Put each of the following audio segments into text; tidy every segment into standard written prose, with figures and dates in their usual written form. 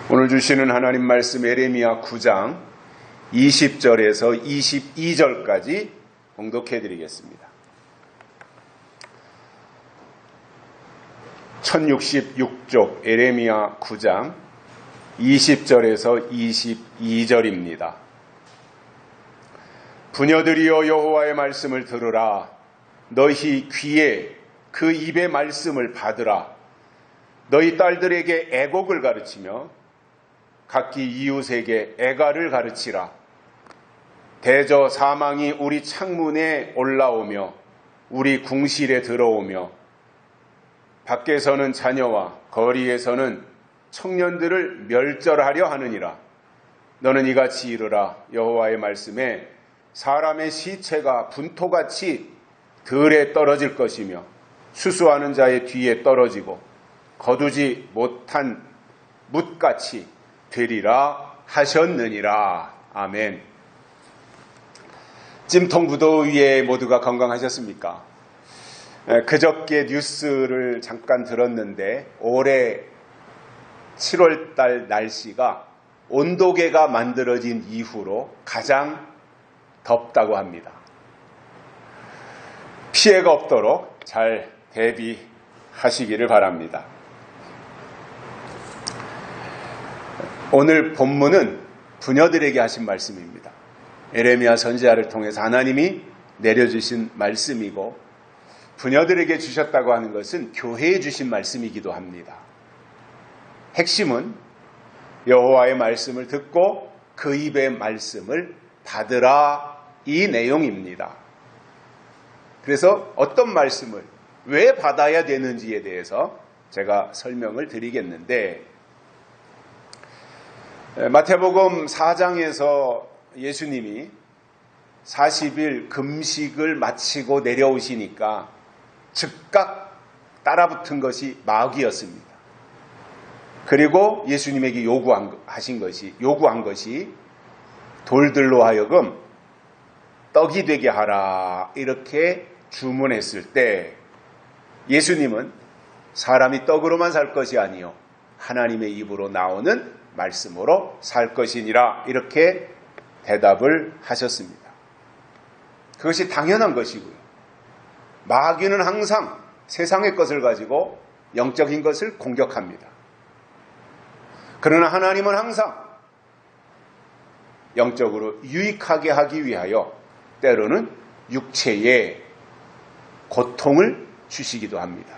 오늘 주시는 하나님 말씀 예레미야 9장 20절에서 22절까지 봉독해 드리겠습니다. 1066쪽 예레미야 9장 20절에서 22절입니다. 부녀들이여 여호와의 말씀을 들으라. 너희 귀에 그 입의 말씀을 받으라. 너희 딸들에게 애곡을 가르치며 각기 이웃에게 애가를 가르치라. 대저 사망이 우리 창문에 올라오며 우리 궁실에 들어오며 밖에서는 자녀와 거리에서는 청년들을 멸절하려 하느니라. 너는 이같이 이르라. 여호와의 말씀에 사람의 시체가 분토같이 들에 떨어질 것이며 수수하는 자의 뒤에 떨어지고 거두지 못한 뭇같이 되리라 하셨느니라. 아멘. 찜통 무더위에 모두가 건강하셨습니까? 그저께 뉴스를 잠깐 들었는데 올해 7월달 날씨가 온도계가 만들어진 이후로 가장 덥다고 합니다. 피해가 없도록 잘 대비하시기를 바랍니다. 오늘 본문은 부녀들에게 하신 말씀입니다. 예레미야 선지자를 통해서 하나님이 내려주신 말씀이고 부녀들에게 주셨다고 하는 것은 교회에 주신 말씀이기도 합니다. 핵심은 여호와의 말씀을 듣고 그 입의 말씀을 받으라, 이 내용입니다. 그래서 어떤 말씀을 왜 받아야 되는지에 대해서 제가 설명을 드리겠는데, 마태복음 4장에서 예수님이 40일 금식을 마치고 내려오시니까 즉각 따라붙은 것이 마귀였습니다. 그리고 예수님에게 요구한 것이 돌들로 하여금 떡이 되게 하라, 이렇게 주문했을 때 예수님은 사람이 떡으로만 살 것이 아니요 하나님의 입으로 나오는 말씀으로 살 것이니라, 이렇게 대답을 하셨습니다. 그것이 당연한 것이고요. 마귀는 항상 세상의 것을 가지고 영적인 것을 공격합니다. 그러나 하나님은 항상 영적으로 유익하게 하기 위하여 때로는 육체에 고통을 주시기도 합니다.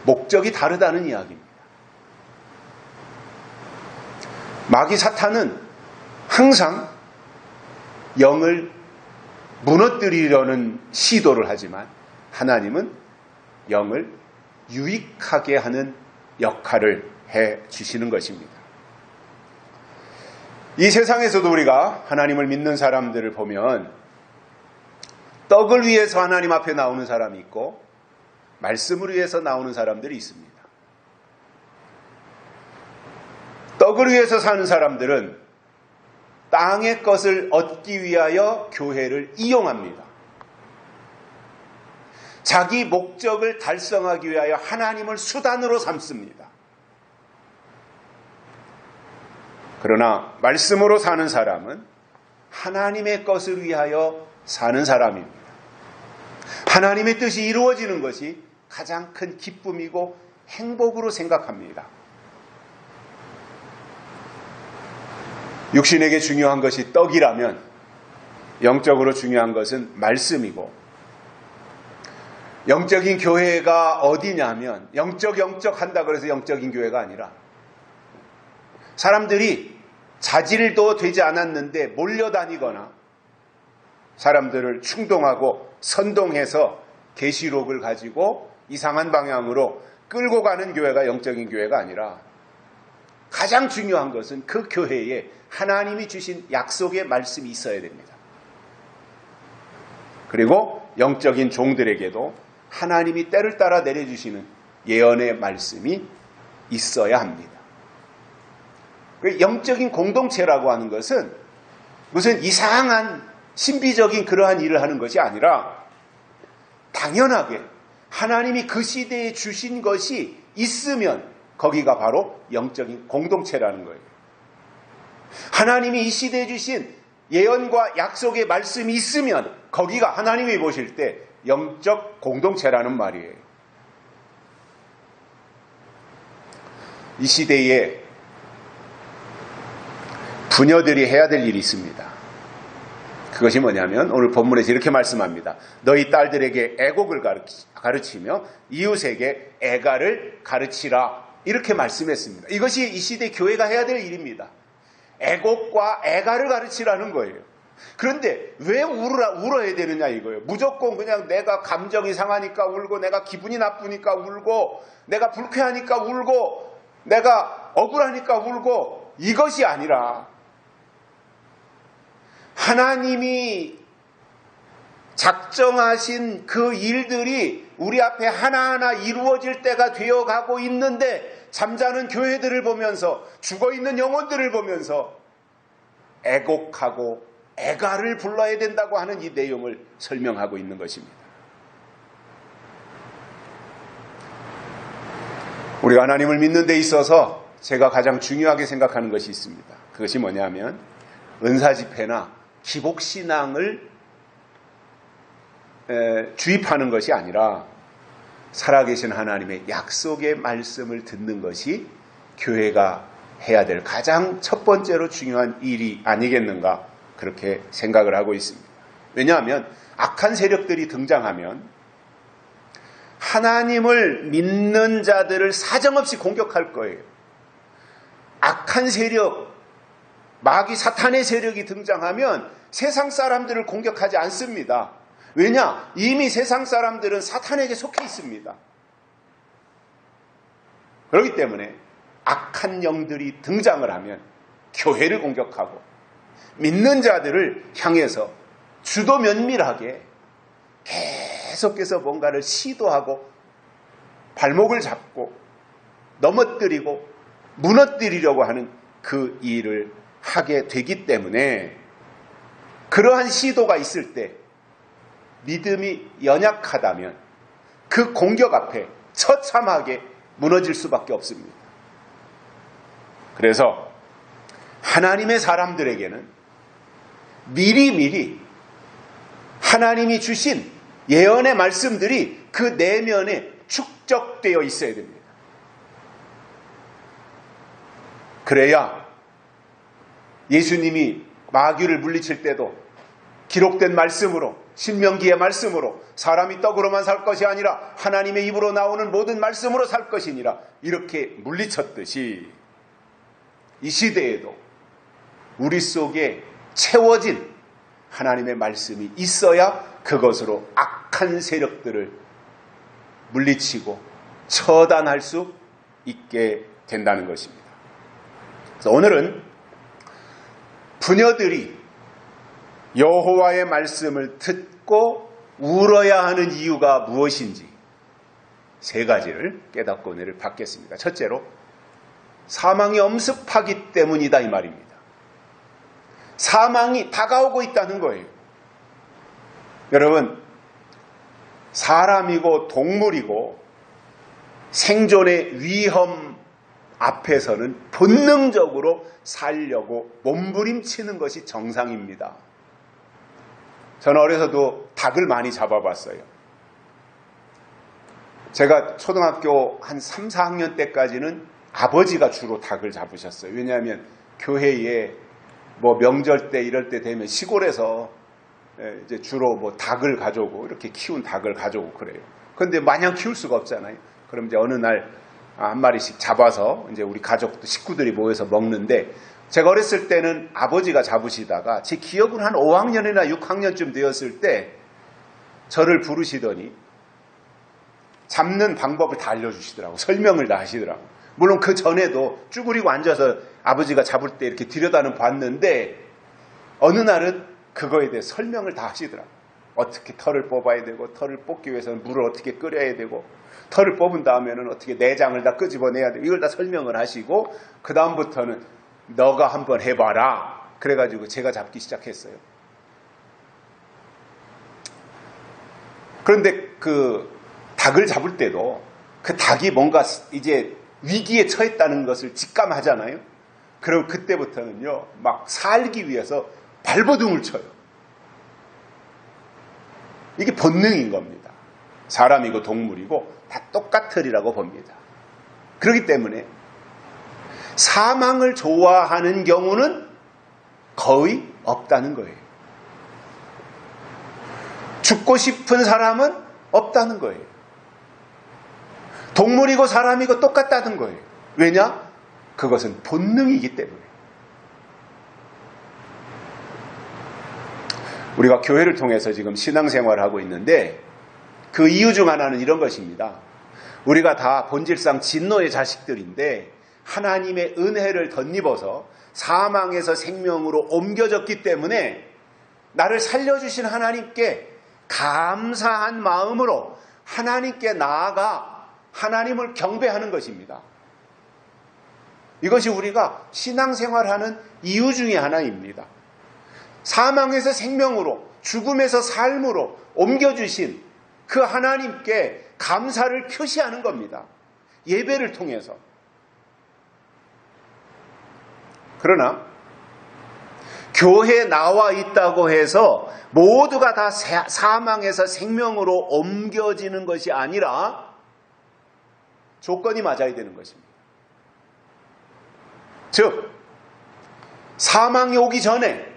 목적이 다르다는 이야기입니다. 마귀 사탄은 항상 영을 무너뜨리려는 시도를 하지만 하나님은 영을 유익하게 하는 역할을 해 주시는 것입니다. 이 세상에서도 우리가 하나님을 믿는 사람들을 보면 떡을 위해서 하나님 앞에 나오는 사람이 있고 말씀을 위해서 나오는 사람들이 있습니다. 떡을 위해서 사는 사람들은 땅의 것을 얻기 위하여 교회를 이용합니다. 자기 목적을 달성하기 위하여 하나님을 수단으로 삼습니다. 그러나 말씀으로 사는 사람은 하나님의 것을 위하여 사는 사람입니다. 하나님의 뜻이 이루어지는 것이 가장 큰 기쁨이고 행복으로 생각합니다. 육신에게 중요한 것이 떡이라면 영적으로 중요한 것은 말씀이고, 영적인 교회가 어디냐면 영적 한다 그래서 영적인 교회가 아니라 사람들이 자질도 되지 않았는데 몰려다니거나 사람들을 충동하고 선동해서 계시록을 가지고 이상한 방향으로 끌고 가는 교회가 영적인 교회가 아니라, 가장 중요한 것은 그 교회에 하나님이 주신 약속의 말씀이 있어야 됩니다. 그리고 영적인 종들에게도 하나님이 때를 따라 내려주시는 예언의 말씀이 있어야 합니다. 영적인 공동체라고 하는 것은 무슨 이상한 신비적인 그러한 일을 하는 것이 아니라 당연하게 하나님이 그 시대에 주신 것이 있으면 거기가 바로 영적인 공동체라는 거예요. 하나님이 이 시대에 주신 예언과 약속의 말씀이 있으면 거기가 하나님이 보실 때 영적 공동체라는 말이에요. 이 시대에 부녀들이 해야 될 일이 있습니다. 그것이 뭐냐면 오늘 본문에서 이렇게 말씀합니다. 너희 딸들에게 애곡을 가르치며 이웃에게 애가를 가르치라. 이렇게 말씀했습니다. 이것이 이 시대 교회가 해야 될 일입니다. 애곡과 애가를 가르치라는 거예요. 그런데 왜 울어야 되느냐 이거예요. 무조건 그냥 내가 감정이 상하니까 울고, 내가 기분이 나쁘니까 울고, 내가 불쾌하니까 울고, 내가 억울하니까 울고, 이것이 아니라 하나님이 작정하신 그 일들이 우리 앞에 하나하나 이루어질 때가 되어가고 있는데, 잠자는 교회들을 보면서, 죽어있는 영혼들을 보면서 애곡하고 애가를 불러야 된다고 하는 이 내용을 설명하고 있는 것입니다. 우리가 하나님을 믿는 데 있어서 제가 가장 중요하게 생각하는 것이 있습니다. 그것이 뭐냐면 은사집회나 기복신앙을 주입하는 것이 아니라 살아계신 하나님의 약속의 말씀을 듣는 것이 교회가 해야 될 가장 첫 번째로 중요한 일이 아니겠는가, 그렇게 생각을 하고 있습니다. 왜냐하면 악한 세력들이 등장하면 하나님을 믿는 자들을 사정없이 공격할 거예요. 악한 세력, 마귀 사탄의 세력이 등장하면 세상 사람들을 공격하지 않습니다. 왜냐? 이미 세상 사람들은 사탄에게 속해 있습니다. 그렇기 때문에 악한 영들이 등장을 하면 교회를 공격하고 믿는 자들을 향해서 주도 면밀하게 계속해서 뭔가를 시도하고 발목을 잡고 넘어뜨리고 무너뜨리려고 하는 그 일을 하게 되기 때문에, 그러한 시도가 있을 때 믿음이 연약하다면 그 공격 앞에 처참하게 무너질 수밖에 없습니다. 그래서 하나님의 사람들에게는 미리미리 하나님이 주신 예언의 말씀들이 그 내면에 축적되어 있어야 됩니다. 그래야 예수님이 마귀를 물리칠 때도 기록된 말씀으로, 신명기의 말씀으로 사람이 떡으로만 살 것이 아니라 하나님의 입으로 나오는 모든 말씀으로 살 것이니라, 이렇게 물리쳤듯이 이 시대에도 우리 속에 채워진 하나님의 말씀이 있어야 그것으로 악한 세력들을 물리치고 처단할 수 있게 된다는 것입니다. 그래서 오늘은 부녀들이 여호와의 말씀을 듣고 울어야 하는 이유가 무엇인지 세 가지를 깨닫고 은혜를 받겠습니다. 첫째로, 사망이 엄습하기 때문이다, 이 말입니다. 사망이 다가오고 있다는 거예요. 여러분, 사람이고 동물이고 생존의 위험 앞에서는 본능적으로 살려고 몸부림치는 것이 정상입니다. 저는 어려서도 닭을 많이 잡아봤어요. 제가 초등학교 한 3, 4학년 때까지는 아버지가 주로 닭을 잡으셨어요. 왜냐하면 교회에 뭐 명절 때 이럴 때 되면 시골에서 이제 주로 뭐 닭을 가져오고, 이렇게 키운 닭을 가져오고 그래요. 그런데 마냥 키울 수가 없잖아요. 그럼 이제 어느 날 한 마리씩 잡아서 이제 우리 가족도 식구들이 모여서 먹는데, 제가 어렸을 때는 아버지가 잡으시다가 제 기억은 한 5학년이나 6학년쯤 되었을 때 저를 부르시더니 잡는 방법을 다 알려주시더라고. 설명을 다 하시더라고. 물론 그 전에도 쭈그리고 앉아서 아버지가 잡을 때 이렇게 들여다는 봤는데, 어느 날은 그거에 대해 설명을 다 하시더라고. 어떻게 털을 뽑아야 되고, 털을 뽑기 위해서는 물을 어떻게 끓여야 되고, 털을 뽑은 다음에는 어떻게 내장을 다 끄집어내야 되고, 이걸 다 설명을 하시고, 그 다음부터는 너가 한번 해봐라. 그래가지고 제가 잡기 시작했어요. 그런데 그 닭을 잡을 때도 그 닭이 뭔가 이제 위기에 처했다는 것을 직감하잖아요. 그리고 그때부터는요, 막 살기 위해서 발버둥을 쳐요. 이게 본능인 겁니다. 사람이고 동물이고 다 똑같으리라고 봅니다. 그렇기 때문에 사망을 좋아하는 경우는 거의 없다는 거예요. 죽고 싶은 사람은 없다는 거예요. 동물이고 사람이고 똑같다는 거예요. 왜냐? 그것은 본능이기 때문에. 우리가 교회를 통해서 지금 신앙생활을 하고 있는데 그 이유 중 하나는 이런 것입니다. 우리가 다 본질상 진노의 자식들인데 하나님의 은혜를 덧입어서 사망에서 생명으로 옮겨졌기 때문에 나를 살려주신 하나님께 감사한 마음으로 하나님께 나아가 하나님을 경배하는 것입니다. 이것이 우리가 신앙생활하는 이유 중에 하나입니다. 사망에서 생명으로, 죽음에서 삶으로 옮겨주신 그 하나님께 감사를 표시하는 겁니다. 예배를 통해서. 그러나 교회에 나와 있다고 해서 모두가 다 사망에서 생명으로 옮겨지는 것이 아니라 조건이 맞아야 되는 것입니다. 즉, 사망이 오기 전에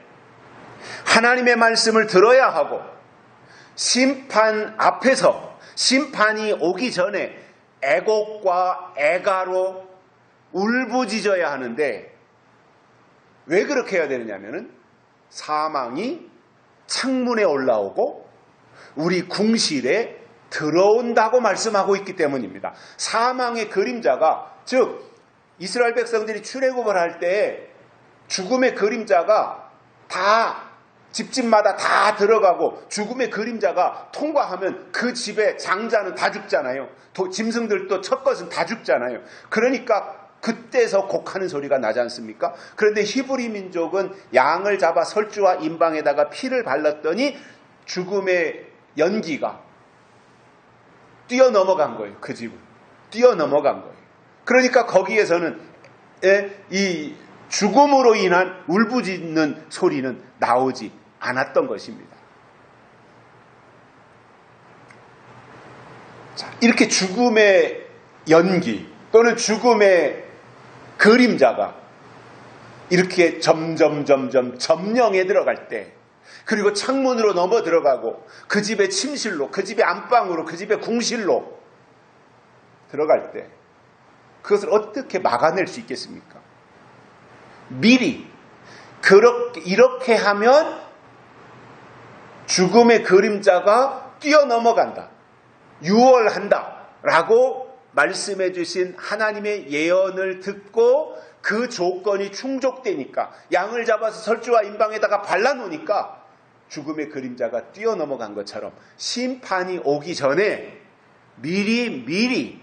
하나님의 말씀을 들어야 하고 심판 앞에서 심판이 오기 전에 애곡과 애가로 울부짖어야 하는데 왜 그렇게 해야 되느냐면은 사망이 창문에 올라오고 우리 궁실에 들어온다고 말씀하고 있기 때문입니다. 사망의 그림자가, 즉 이스라엘 백성들이 출애굽을 할 때 죽음의 그림자가 다 집집마다 다 들어가고 죽음의 그림자가 통과하면 그 집의 장자는 다 죽잖아요. 짐승들도 첫 것은 다 죽잖아요. 그러니까 그때서 곡하는 소리가 나지 않습니까? 그런데 히브리 민족은 양을 잡아 설주와 임방에다가 피를 발랐더니 죽음의 연기가 뛰어넘어간 거예요. 그 집은 뛰어넘어간 거예요. 그러니까 거기에서는 이 죽음으로 인한 울부짖는 소리는 나오지 않았던 것입니다. 자, 이렇게 죽음의 연기 또는 죽음의 그림자가 이렇게 점점 점령에 들어갈 때, 그리고 창문으로 넘어 들어가고 그 집의 침실로, 그 집의 안방으로, 그 집의 궁실로 들어갈 때 그것을 어떻게 막아낼 수 있겠습니까? 미리 이렇게 하면 죽음의 그림자가 뛰어넘어간다, 유월한다 라고 말씀해 주신 하나님의 예언을 듣고 그 조건이 충족되니까, 양을 잡아서 설주와 임방에다가 발라놓으니까 죽음의 그림자가 뛰어넘어간 것처럼 심판이 오기 전에 미리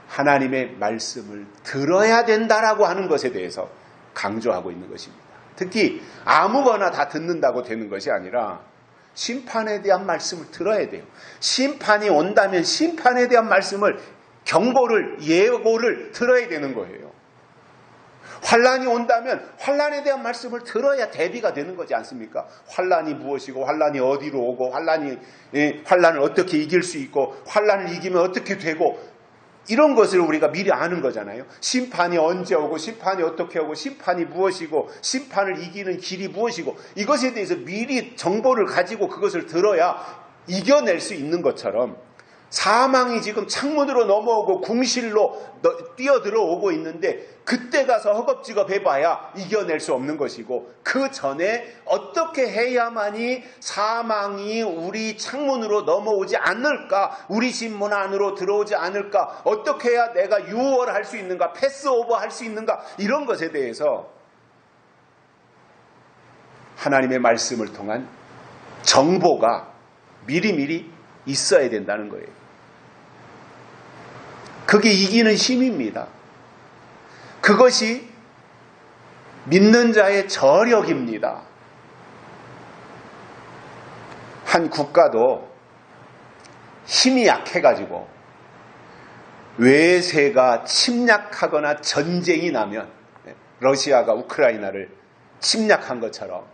하나님의 말씀을 들어야 된다라고 하는 것에 대해서 강조하고 있는 것입니다. 특히 아무거나 다 듣는다고 되는 것이 아니라 심판에 대한 말씀을 들어야 돼요. 심판이 온다면 심판에 대한 말씀을, 경고를, 예고를 들어야 되는 거예요. 환란이 온다면 환란에 대한 말씀을 들어야 대비가 되는 거지 않습니까? 환란이 무엇이고 환란이 어디로 오고 환란을 어떻게 이길 수 있고 환란을 이기면 어떻게 되고, 이런 것을 우리가 미리 아는 거잖아요. 심판이 언제 오고 심판이 어떻게 오고 심판이 무엇이고 심판을 이기는 길이 무엇이고, 이것에 대해서 미리 정보를 가지고 그것을 들어야 이겨낼 수 있는 것처럼, 사망이 지금 창문으로 넘어오고 궁실로 뛰어들어오고 있는데 그때 가서 허겁지겁 해봐야 이겨낼 수 없는 것이고, 그 전에 어떻게 해야만이 사망이 우리 창문으로 넘어오지 않을까, 우리 집 문 안으로 들어오지 않을까, 어떻게 해야 내가 유월할 수 있는가, 패스오버 할 수 있는가, 이런 것에 대해서 하나님의 말씀을 통한 정보가 미리미리 있어야 된다는 거예요. 그게 이기는 힘입니다. 그것이 믿는 자의 저력입니다. 한 국가도 힘이 약해가지고 외세가 침략하거나 전쟁이 나면 러시아가 우크라이나를 침략한 것처럼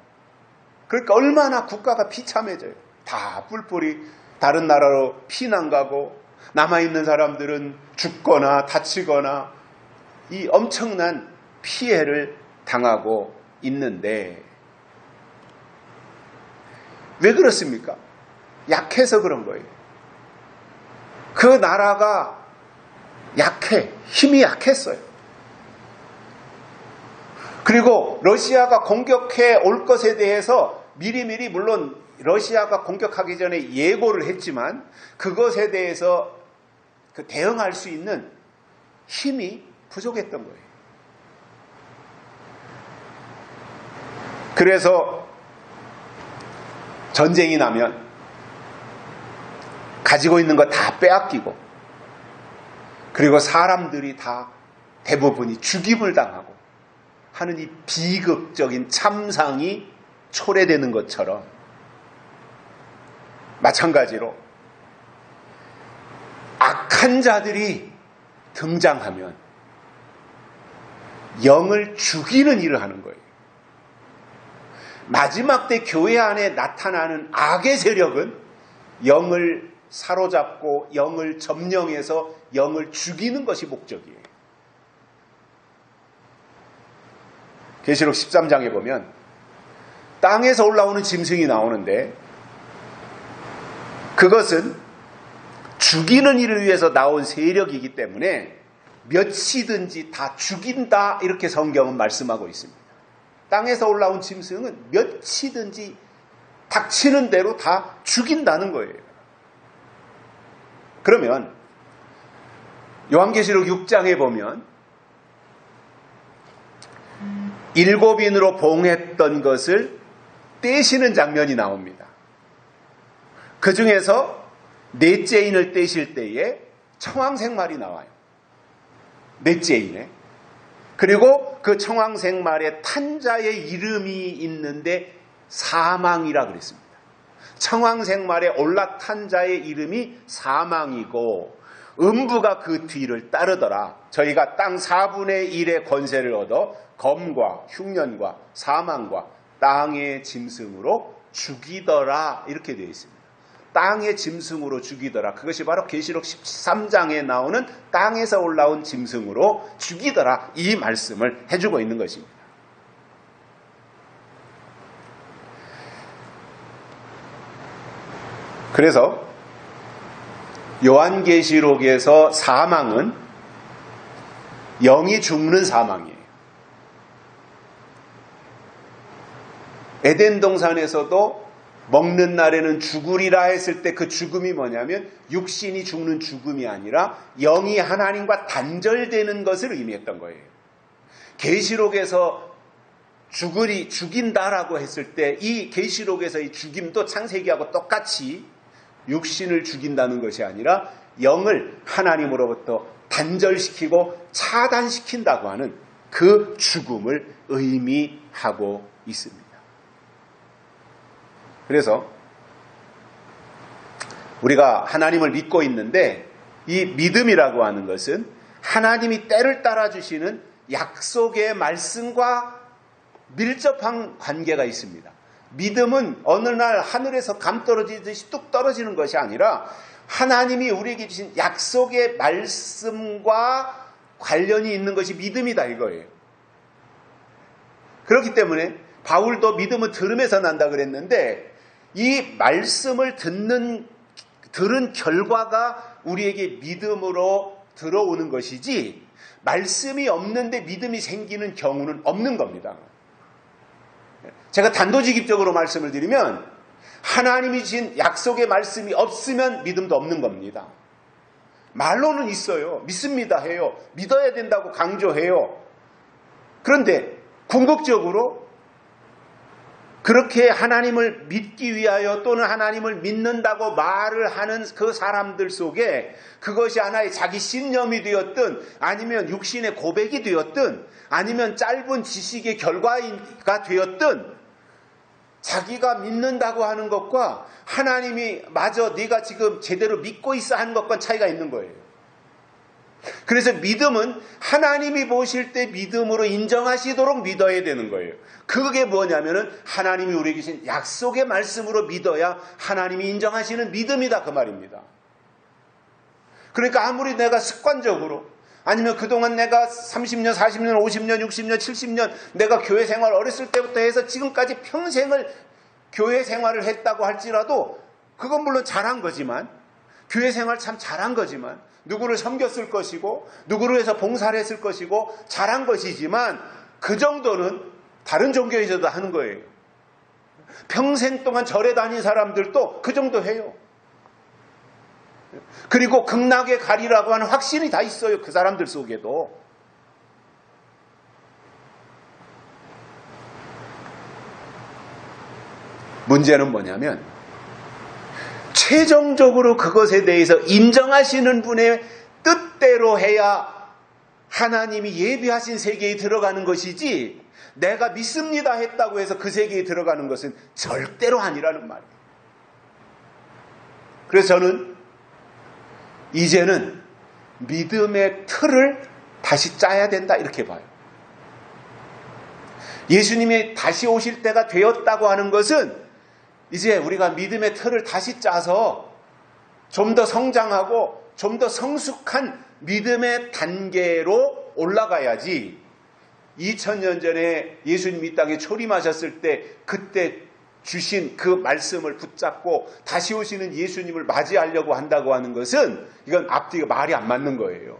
그러니까 얼마나 국가가 비참해져요. 다 뿔뿔이 다른 나라로 피난 가고 남아있는 사람들은 죽거나 다치거나 이 엄청난 피해를 당하고 있는데 왜 그렇습니까? 약해서 그런 거예요. 그 나라가 약해, 힘이 약했어요. 그리고 러시아가 공격해 올 것에 대해서 미리미리 물론 러시아가 공격하기 전에 예고를 했지만 그것에 대해서 대응할 수 있는 힘이 부족했던 거예요. 그래서 전쟁이 나면 가지고 있는 거 다 빼앗기고 그리고 사람들이 다 대부분이 죽임을 당하고 하는 이 비극적인 참상이 초래되는 것처럼 마찬가지로 악한 자들이 등장하면 영을 죽이는 일을 하는 거예요. 마지막 때 교회 안에 나타나는 악의 세력은 영을 사로잡고 영을 점령해서 영을 죽이는 것이 목적이에요. 계시록 13장에 보면 땅에서 올라오는 짐승이 나오는데 그것은 죽이는 일을 위해서 나온 세력이기 때문에 몇이든지 다 죽인다 이렇게 성경은 말씀하고 있습니다. 땅에서 올라온 짐승은 몇이든지 닥치는 대로 다 죽인다는 거예요. 그러면 요한계시록 6장에 보면 7인으로 봉했던 것을 떼시는 장면이 나옵니다. 그 중에서 넷째 인을 떼실 때에 청황색말이 나와요. 넷째 인에. 그리고 그 청황색말에 탄자의 이름이 있는데 사망이라 그랬습니다. 청황색말에 올라탄 자의 이름이 사망이고 음부가 그 뒤를 따르더라. 저희가 땅 4분의 1의 권세를 얻어 검과 흉년과 사망과 땅의 짐승으로 죽이더라 이렇게 되어 있습니다. 땅의 짐승으로 죽이더라. 그것이 바로 계시록 13장에 나오는 땅에서 올라온 짐승으로 죽이더라 이 말씀을 해주고 있는 것입니다. 그래서 요한계시록에서 사망은 영이 죽는 사망이에요. 에덴 동산에서도 먹는 날에는 죽으리라 했을 때 그 죽음이 뭐냐면 육신이 죽는 죽음이 아니라 영이 하나님과 단절되는 것을 의미했던 거예요. 계시록에서 죽인다라고 했을 때 이 계시록에서의 죽임도 창세기하고 똑같이 육신을 죽인다는 것이 아니라 영을 하나님으로부터 단절시키고 차단시킨다고 하는 그 죽음을 의미하고 있습니다. 그래서 우리가 하나님을 믿고 있는데 이 믿음이라고 하는 것은 하나님이 때를 따라주시는 약속의 말씀과 밀접한 관계가 있습니다. 믿음은 어느 날 하늘에서 감 떨어지듯이 뚝 떨어지는 것이 아니라 하나님이 우리에게 주신 약속의 말씀과 관련이 있는 것이 믿음이다 이거예요. 그렇기 때문에 바울도 믿음은 들음에서 난다 그랬는데 이 말씀을 들은 결과가 우리에게 믿음으로 들어오는 것이지 말씀이 없는데 믿음이 생기는 경우는 없는 겁니다. 제가 단도직입적으로 말씀을 드리면 하나님이 주신 약속의 말씀이 없으면 믿음도 없는 겁니다. 말로는 있어요. 믿습니다 해요. 믿어야 된다고 강조해요. 그런데 궁극적으로 그렇게 하나님을 믿기 위하여 또는 하나님을 믿는다고 말을 하는 그 사람들 속에 그것이 하나의 자기 신념이 되었든 아니면 육신의 고백이 되었든 아니면 짧은 지식의 결과가 되었든 자기가 믿는다고 하는 것과 하나님이 맞아 네가 지금 제대로 믿고 있어 하는 것과는 차이가 있는 거예요. 그래서 믿음은 하나님이 보실 때 믿음으로 인정하시도록 믿어야 되는 거예요. 그게 뭐냐면은 하나님이 우리에게 주신 약속의 말씀으로 믿어야 하나님이 인정하시는 믿음이다 그 말입니다. 그러니까 아무리 내가 습관적으로 아니면 그동안 내가 30년, 40년, 50년, 60년, 70년 내가 교회 생활 어렸을 때부터 해서 지금까지 평생을 교회 생활을 했다고 할지라도 그건 물론 잘한 거지만 교회 생활 참 잘한 거지만 누구를 섬겼을 것이고 누구를 위해서 봉사를 했을 것이고 잘한 것이지만 그 정도는 다른 종교에서도 하는 거예요. 평생 동안 절에 다닌 사람들도 그 정도 해요. 그리고 극락에 가리라고 하는 확신이 다 있어요. 그 사람들 속에도. 문제는 뭐냐면 최종적으로 그것에 대해서 인정하시는 분의 뜻대로 해야 하나님이 예비하신 세계에 들어가는 것이지 내가 믿습니다 했다고 해서 그 세계에 들어가는 것은 절대로 아니라는 말이에요. 그래서 저는 이제는 믿음의 틀을 다시 짜야 된다 이렇게 봐요. 예수님이 다시 오실 때가 되었다고 하는 것은 이제 우리가 믿음의 틀을 다시 짜서 좀 더 성장하고 좀 더 성숙한 믿음의 단계로 올라가야지 2000년 전에 예수님 이 땅에 초림하셨을 때 그때 주신 그 말씀을 붙잡고 다시 오시는 예수님을 맞이하려고 한다고 하는 것은 이건 앞뒤가 말이 안 맞는 거예요.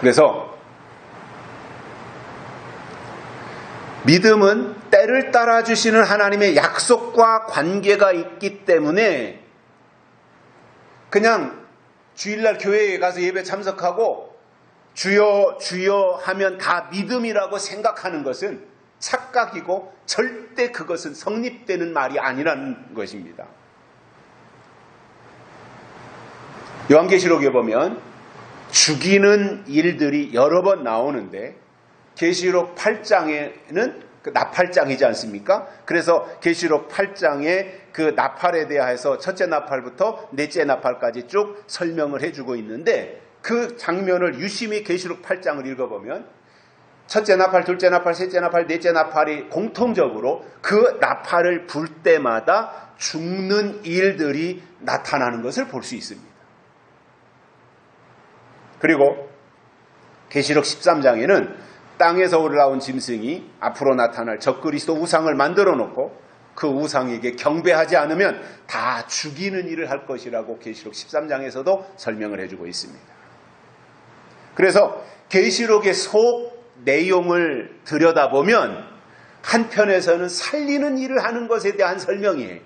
그래서 믿음은 때를 따라주시는 하나님의 약속과 관계가 있기 때문에 그냥 주일날 교회에 가서 예배 참석하고 주여 주여 하면 다 믿음이라고 생각하는 것은 착각이고 절대 그것은 성립되는 말이 아니라는 것입니다. 요한계시록에 보면 죽이는 일들이 여러 번 나오는데 계시록 8장에는 그 나팔장이지 않습니까? 그래서 계시록 8장에 그 나팔에 대해서 첫째 나팔부터 넷째 나팔까지 쭉 설명을 해주고 있는데 그 장면을 유심히 계시록 8장을 읽어보면 첫째 나팔, 둘째 나팔, 셋째 나팔, 넷째 나팔이 공통적으로 그 나팔을 불 때마다 죽는 일들이 나타나는 것을 볼 수 있습니다. 그리고 계시록 13장에는 땅에서 올라온 짐승이 앞으로 나타날 적그리스도 우상을 만들어 놓고 그 우상에게 경배하지 않으면 다 죽이는 일을 할 것이라고 계시록 13장에서도 설명을 해주고 있습니다. 그래서 계시록의 속 내용을 들여다보면 한편에서는 살리는 일을 하는 것에 대한 설명이에요.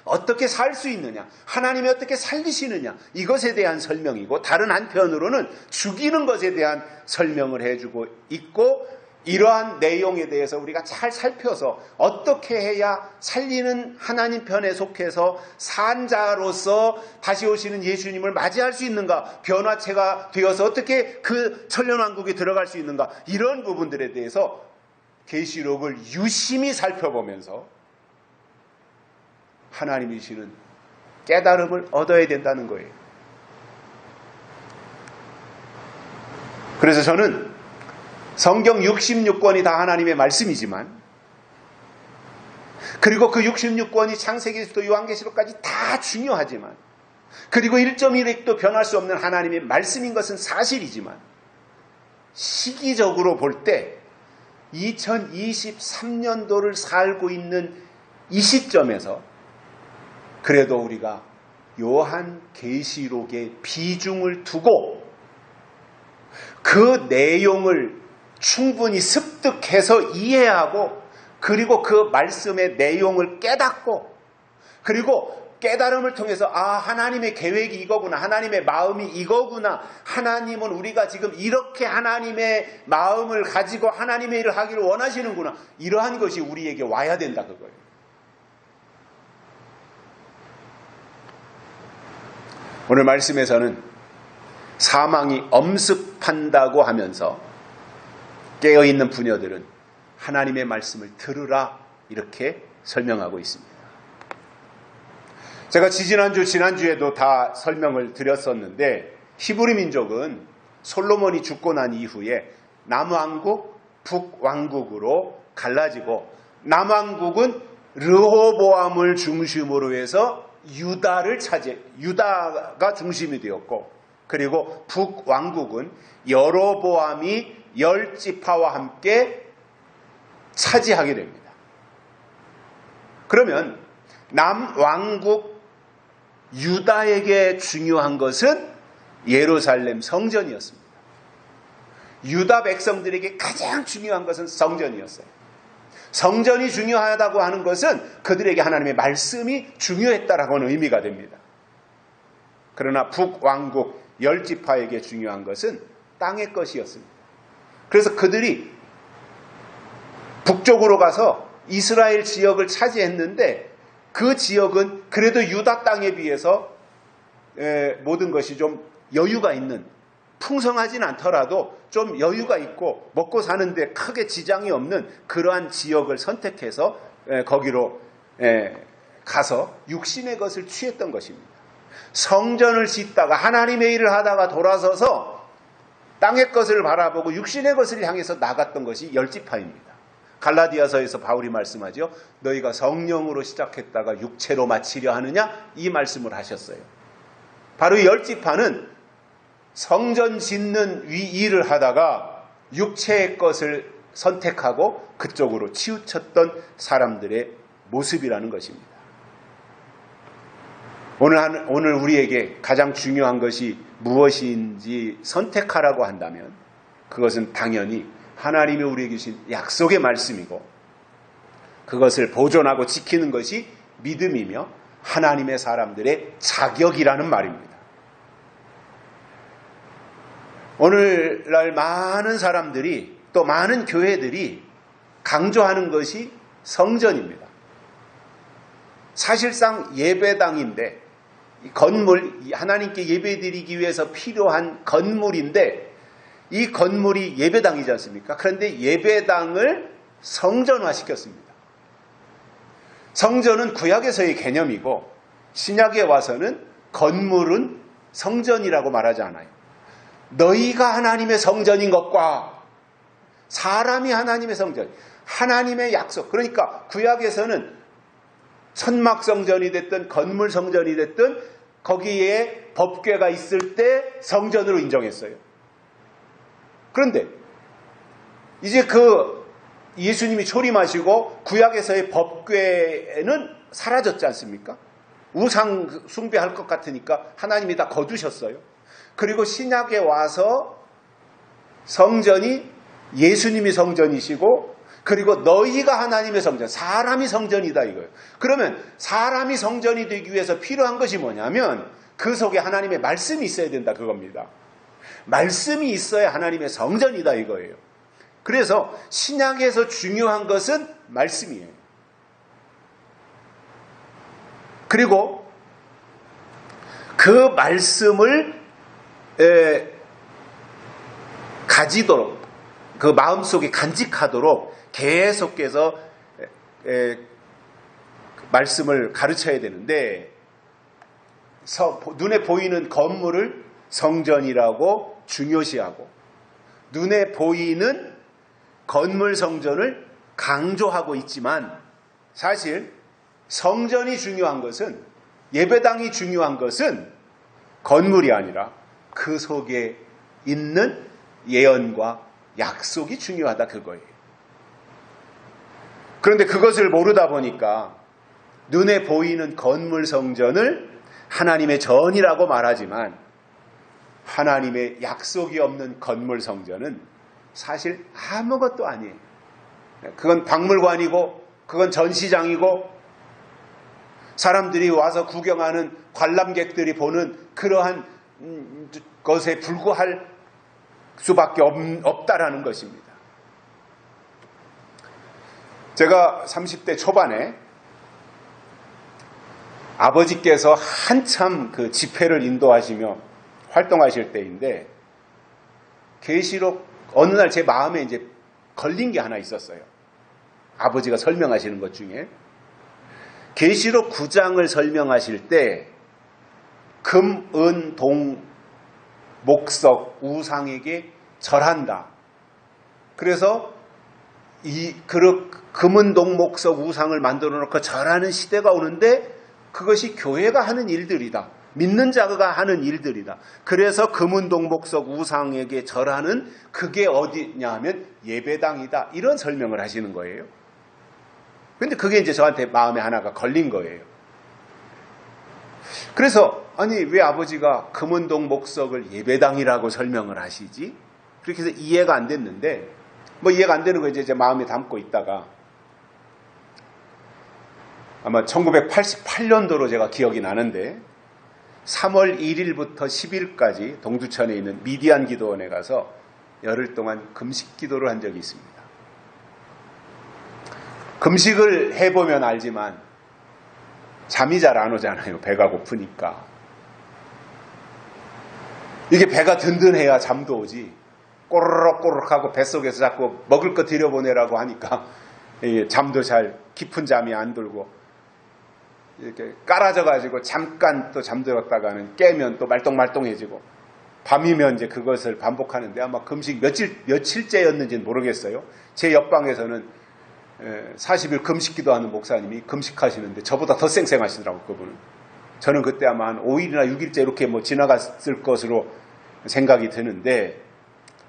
어떻게 살 수 있느냐, 하나님이 어떻게 살리시느냐, 이것에 대한 설명이고 다른 한편으로는 죽이는 것에 대한 설명을 해주고 있고 이러한 내용에 대해서 우리가 잘 살펴서 어떻게 해야 살리는 하나님 편에 속해서 산자로서 다시 오시는 예수님을 맞이할 수 있는가, 변화체가 되어서 어떻게 그 천년왕국에 들어갈 수 있는가, 이런 부분들에 대해서 계시록을 유심히 살펴보면서 하나님이 주시는 깨달음을 얻어야 된다는 거예요. 그래서 저는 성경 66권이 다 하나님의 말씀이지만 그리고 그 66권이 창세기부터 요한계시록까지 다 중요하지만 그리고 1.1획도 변할 수 없는 하나님의 말씀인 것은 사실이지만 시기적으로 볼 때 2023년도를 살고 있는 이 시점에서 그래도 우리가 요한계시록에 비중을 두고 그 내용을 충분히 습득해서 이해하고 그리고 그 말씀의 내용을 깨닫고 그리고 깨달음을 통해서 하나님의 계획이 이거구나, 하나님의 마음이 이거구나, 하나님은 우리가 지금 이렇게 하나님의 마음을 가지고 하나님의 일을 하기를 원하시는구나, 이러한 것이 우리에게 와야 된다 그거예요. 오늘 말씀에서는 사망이 엄습한다고 하면서 깨어있는 부녀들은 하나님의 말씀을 들으라 이렇게 설명하고 있습니다. 제가 지난주에도 다 설명을 드렸었는데 히브리 민족은 솔로몬이 죽고 난 이후에 남왕국, 북왕국으로 갈라지고 남왕국은 르호보암을 중심으로 해서 유다가 중심이 되었고, 그리고 북왕국은 여로보암이 10지파와 함께 차지하게 됩니다. 그러면 남왕국 유다에게 중요한 것은 예루살렘 성전이었습니다. 유다 백성들에게 가장 중요한 것은 성전이었어요. 성전이 중요하다고 하는 것은 그들에게 하나님의 말씀이 중요했다라고 하는 의미가 됩니다. 그러나 북왕국 10지파에게 중요한 것은 땅의 것이었습니다. 그래서 그들이 북쪽으로 가서 이스라엘 지역을 차지했는데 그 지역은 그래도 유다 땅에 비해서 모든 것이 좀 여유가 있는, 풍성하진 않더라도 좀 여유가 있고 먹고 사는데 크게 지장이 없는 그러한 지역을 선택해서 거기로 가서 육신의 것을 취했던 것입니다. 성전을 짓다가 하나님의 일을 하다가 돌아서서 땅의 것을 바라보고 육신의 것을 향해서 나갔던 것이 10지파입니다. 갈라디아서에서 바울이 말씀하죠. 너희가 성령으로 시작했다가 육체로 마치려 하느냐? 이 말씀을 하셨어요. 바로 이 10지파는 성전 짓는 일을 하다가 육체의 것을 선택하고 그쪽으로 치우쳤던 사람들의 모습이라는 것입니다. 오늘 우리에게 가장 중요한 것이 무엇인지 선택하라고 한다면 그것은 당연히 하나님이 우리에게 주신 약속의 말씀이고, 그것을 보존하고 지키는 것이 믿음이며 하나님의 사람들의 자격이라는 말입니다. 오늘날 많은 사람들이, 또 많은 교회들이 강조하는 것이 성전입니다. 사실상 예배당인데, 건물, 하나님께 예배드리기 위해서 필요한 건물인데, 이 건물이 예배당이지 않습니까? 그런데 예배당을 성전화시켰습니다. 성전은 구약에서의 개념이고 신약에 와서는 건물은 성전이라고 말하지 않아요. 너희가 하나님의 성전인 것과 사람이 하나님의 성전, 하나님의 약속. 그러니까 구약에서는 천막성전이 됐든 건물 성전이 됐든 거기에 법궤가 있을 때 성전으로 인정했어요. 그런데 이제 예수님이 초림하시고 구약에서의 법궤는 사라졌지 않습니까? 우상 숭배할 것 같으니까 하나님이 다 거두셨어요. 그리고 신약에 와서 성전이 예수님이 성전이시고, 그리고 너희가 하나님의 성전, 사람이 성전이다 이거예요. 그러면 사람이 성전이 되기 위해서 필요한 것이 뭐냐면 그 속에 하나님의 말씀이 있어야 된다 그겁니다. 말씀이 있어야 하나님의 성전이다 이거예요. 그래서 신약에서 중요한 것은 말씀이에요. 그리고 그 말씀을 가지도록, 그 마음속에 간직하도록 계속해서 말씀을 가르쳐야 되는데, 눈에 보이는 건물을 성전이라고 중요시하고 눈에 보이는 건물 성전을 강조하고 있지만, 사실 성전이 중요한 것은, 예배당이 중요한 것은 건물이 아니라 그 속에 있는 예언과 약속이 중요하다 그거예요. 그런데 그것을 모르다 보니까 눈에 보이는 건물 성전을 하나님의 전이라고 말하지만 하나님의 약속이 없는 건물 성전은 사실 아무것도 아니에요. 그건 박물관이고 그건 전시장이고 사람들이 와서 구경하는 관람객들이 보는 그러한 것에 불과할 수밖에 없다라는 것입니다. 제가 30대 초반에 아버지께서 한참 그 집회를 인도하시며 활동하실 때인데, 계시록 어느 날 제 마음에 이제 걸린 게 하나 있었어요. 아버지가 설명하시는 것 중에 계시록 9장을 설명하실 때 금, 은, 동, 목석, 우상에게 절한다. 그래서 이 금은, 동, 목석, 우상을 만들어 놓고 절하는 시대가 오는데 그것이 교회가 하는 일들이다. 믿는 자가 하는 일들이다. 그래서 금은, 동, 목석, 우상에게 절하는 그게 어디냐 하면 예배당이다. 이런 설명을 하시는 거예요. 근데 그게 이제 저한테 마음에 하나가 걸린 거예요. 그래서 아니 왜 아버지가 금은, 동, 목석을 예배당이라고 설명을 하시지? 그렇게 해서 이해가 안 됐는데 뭐 이해가 안 되는 거 이제 제 마음에 담고 있다가 아마 1988년도로 제가 기억이 나는데 3월 1일부터 10일까지 동두천에 있는 미디안 기도원에 가서 열흘 동안 금식 기도를 한 적이 있습니다. 금식을 해보면 알지만 잠이 잘 안 오잖아요. 배가 고프니까. 이게 배가 든든해야 잠도 오지. 꼬르륵꼬르륵하고 뱃속에서 자꾸 먹을 거 들여보내라고 하니까 잠도 잘 깊은 잠이 안 들고 이렇게 깔아져가지고 잠깐 또 잠들었다가는 깨면 또 말똥말똥해지고 밤이면 이제 그것을 반복하는데 아마 금식 며칠째였는지는 모르겠어요. 제 옆방에서는 40일 금식 기도하는 목사님이 금식하시는데 저보다 더 쌩쌩하시더라고요. 그분은. 저는 그때 아마 한 5일이나 6일째 이렇게 뭐 지나갔을 것으로 생각이 드는데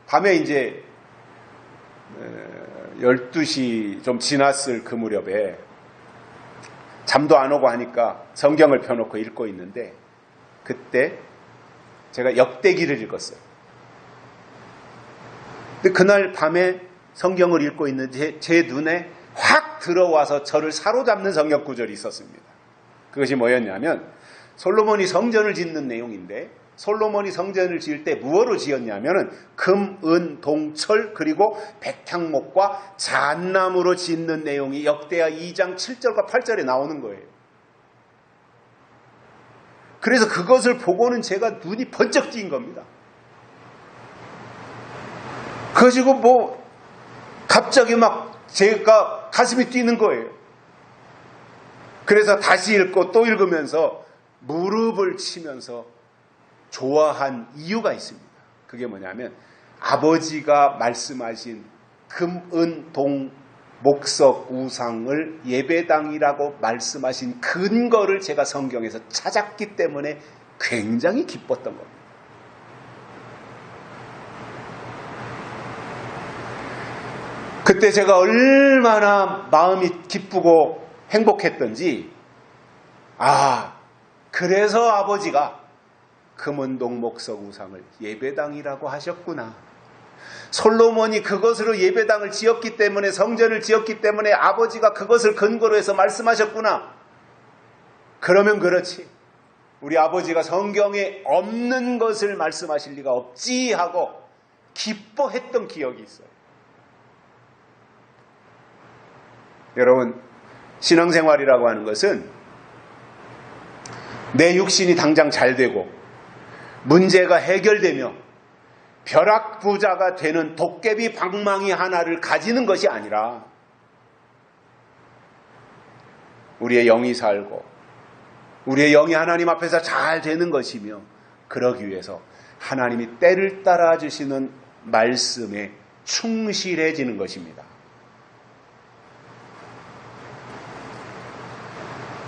밤에 이제 12시 좀 지났을 그 무렵에 잠도 안 오고 하니까 성경을 펴놓고 읽고 있는데 그때 제가 역대기를 읽었어요. 근데 그날 밤에 성경을 읽고 있는데 제 눈에 확 들어와서 저를 사로잡는 성경 구절이 있었습니다. 그것이 뭐였냐면 솔로몬이 성전을 짓는 내용인데 솔로몬이 성전을 지을 때 무엇으로 지었냐면 금, 은, 동, 철 그리고 백향목과 잣나무로 짓는 내용이 역대하 2장 7절과 8절에 나오는 거예요. 그래서 그것을 보고는 제가 눈이 번쩍 띈 겁니다. 그래가지고 뭐 갑자기 막 제가 가슴이 뛰는 거예요. 그래서 다시 읽고 또 읽으면서 무릎을 치면서 좋아한 이유가 있습니다. 그게 뭐냐면 아버지가 말씀하신 금, 은, 동, 목석, 우상을 예배당이라고 말씀하신 근거를 제가 성경에서 찾았기 때문에 굉장히 기뻤던 겁니다. 그때 제가 얼마나 마음이 기쁘고 행복했던지 그래서 아버지가 금은동 목석 우상을 예배당이라고 하셨구나. 솔로몬이 그것으로 예배당을 지었기 때문에 성전을 지었기 때문에 아버지가 그것을 근거로 해서 말씀하셨구나. 그러면 그렇지. 우리 아버지가 성경에 없는 것을 말씀하실 리가 없지 하고 기뻐했던 기억이 있어요. 여러분, 신앙생활이라고 하는 것은 내 육신이 당장 잘 되고 문제가 해결되며 벼락부자가 되는 도깨비 방망이 하나를 가지는 것이 아니라 우리의 영이 살고 우리의 영이 하나님 앞에서 잘 되는 것이며 그러기 위해서 하나님이 때를 따라 주시는 말씀에 충실해지는 것입니다.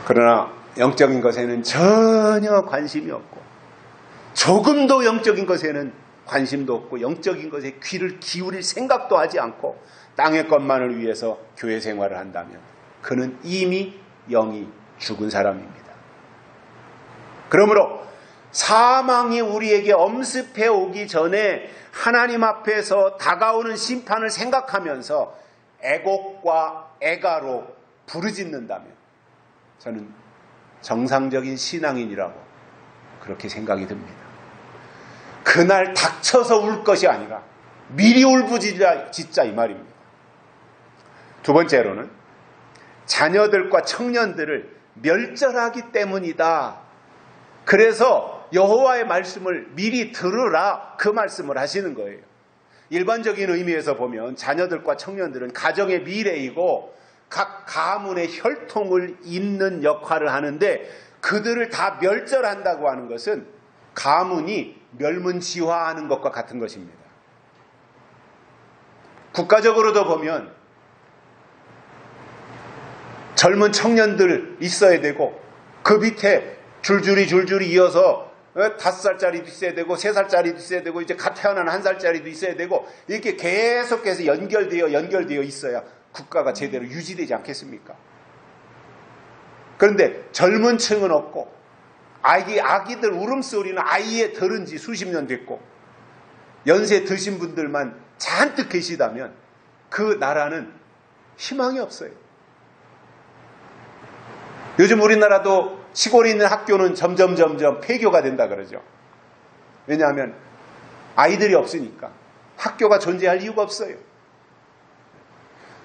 그러나 영적인 것에는 전혀 관심이 없고 조금도 영적인 것에는 관심도 없고 영적인 것에 귀를 기울일 생각도 하지 않고 땅의 것만을 위해서 교회 생활을 한다면 그는 이미 영이 죽은 사람입니다. 그러므로 사망이 우리에게 엄습해 오기 전에 하나님 앞에서 다가오는 심판을 생각하면서 애곡과 애가로 부르짖는다면 저는 정상적인 신앙인이라고 그렇게 생각이 듭니다. 그날 닥쳐서 울 것이 아니라 미리 울부짖자 이 말입니다. 두 번째로는 자녀들과 청년들을 멸절하기 때문이다. 그래서 여호와의 말씀을 미리 들으라 그 말씀을 하시는 거예요. 일반적인 의미에서 보면 자녀들과 청년들은 가정의 미래이고 각 가문의 혈통을 잇는 역할을 하는데 그들을 다 멸절한다고 하는 것은 가문이 멸문지화하는 것과 같은 것입니다. 국가적으로도 보면 젊은 청년들 있어야 되고 그 밑에 줄줄이 이어서 5살짜리도 있어야 되고 3살짜리도 있어야 되고 이제 갓 태어난 1살짜리도 있어야 되고 이렇게 계속해서 연결되어 있어야 국가가 제대로 유지되지 않겠습니까? 그런데 젊은 층은 없고 아기들 울음소리는 아이에 들은 지 수십 년 됐고 연세 드신 분들만 잔뜩 계시다면 그 나라는 희망이 없어요. 요즘 우리나라도 시골에 있는 학교는 점점 폐교가 된다 그러죠. 왜냐하면 아이들이 없으니까 학교가 존재할 이유가 없어요.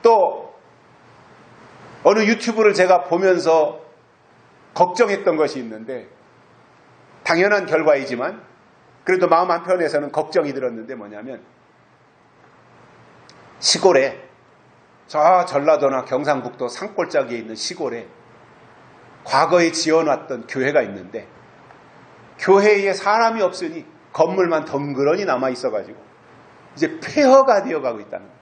또 어느 유튜브를 제가 보면서 걱정했던 것이 있는데 당연한 결과이지만 그래도 마음 한편에서는 걱정이 들었는데 뭐냐면 시골에 저 전라도나 경상북도 산골짜기에 있는 시골에 과거에 지어놨던 교회가 있는데 교회에 사람이 없으니 건물만 덩그러니 남아있어가지고 이제 폐허가 되어가고 있다는 거예요.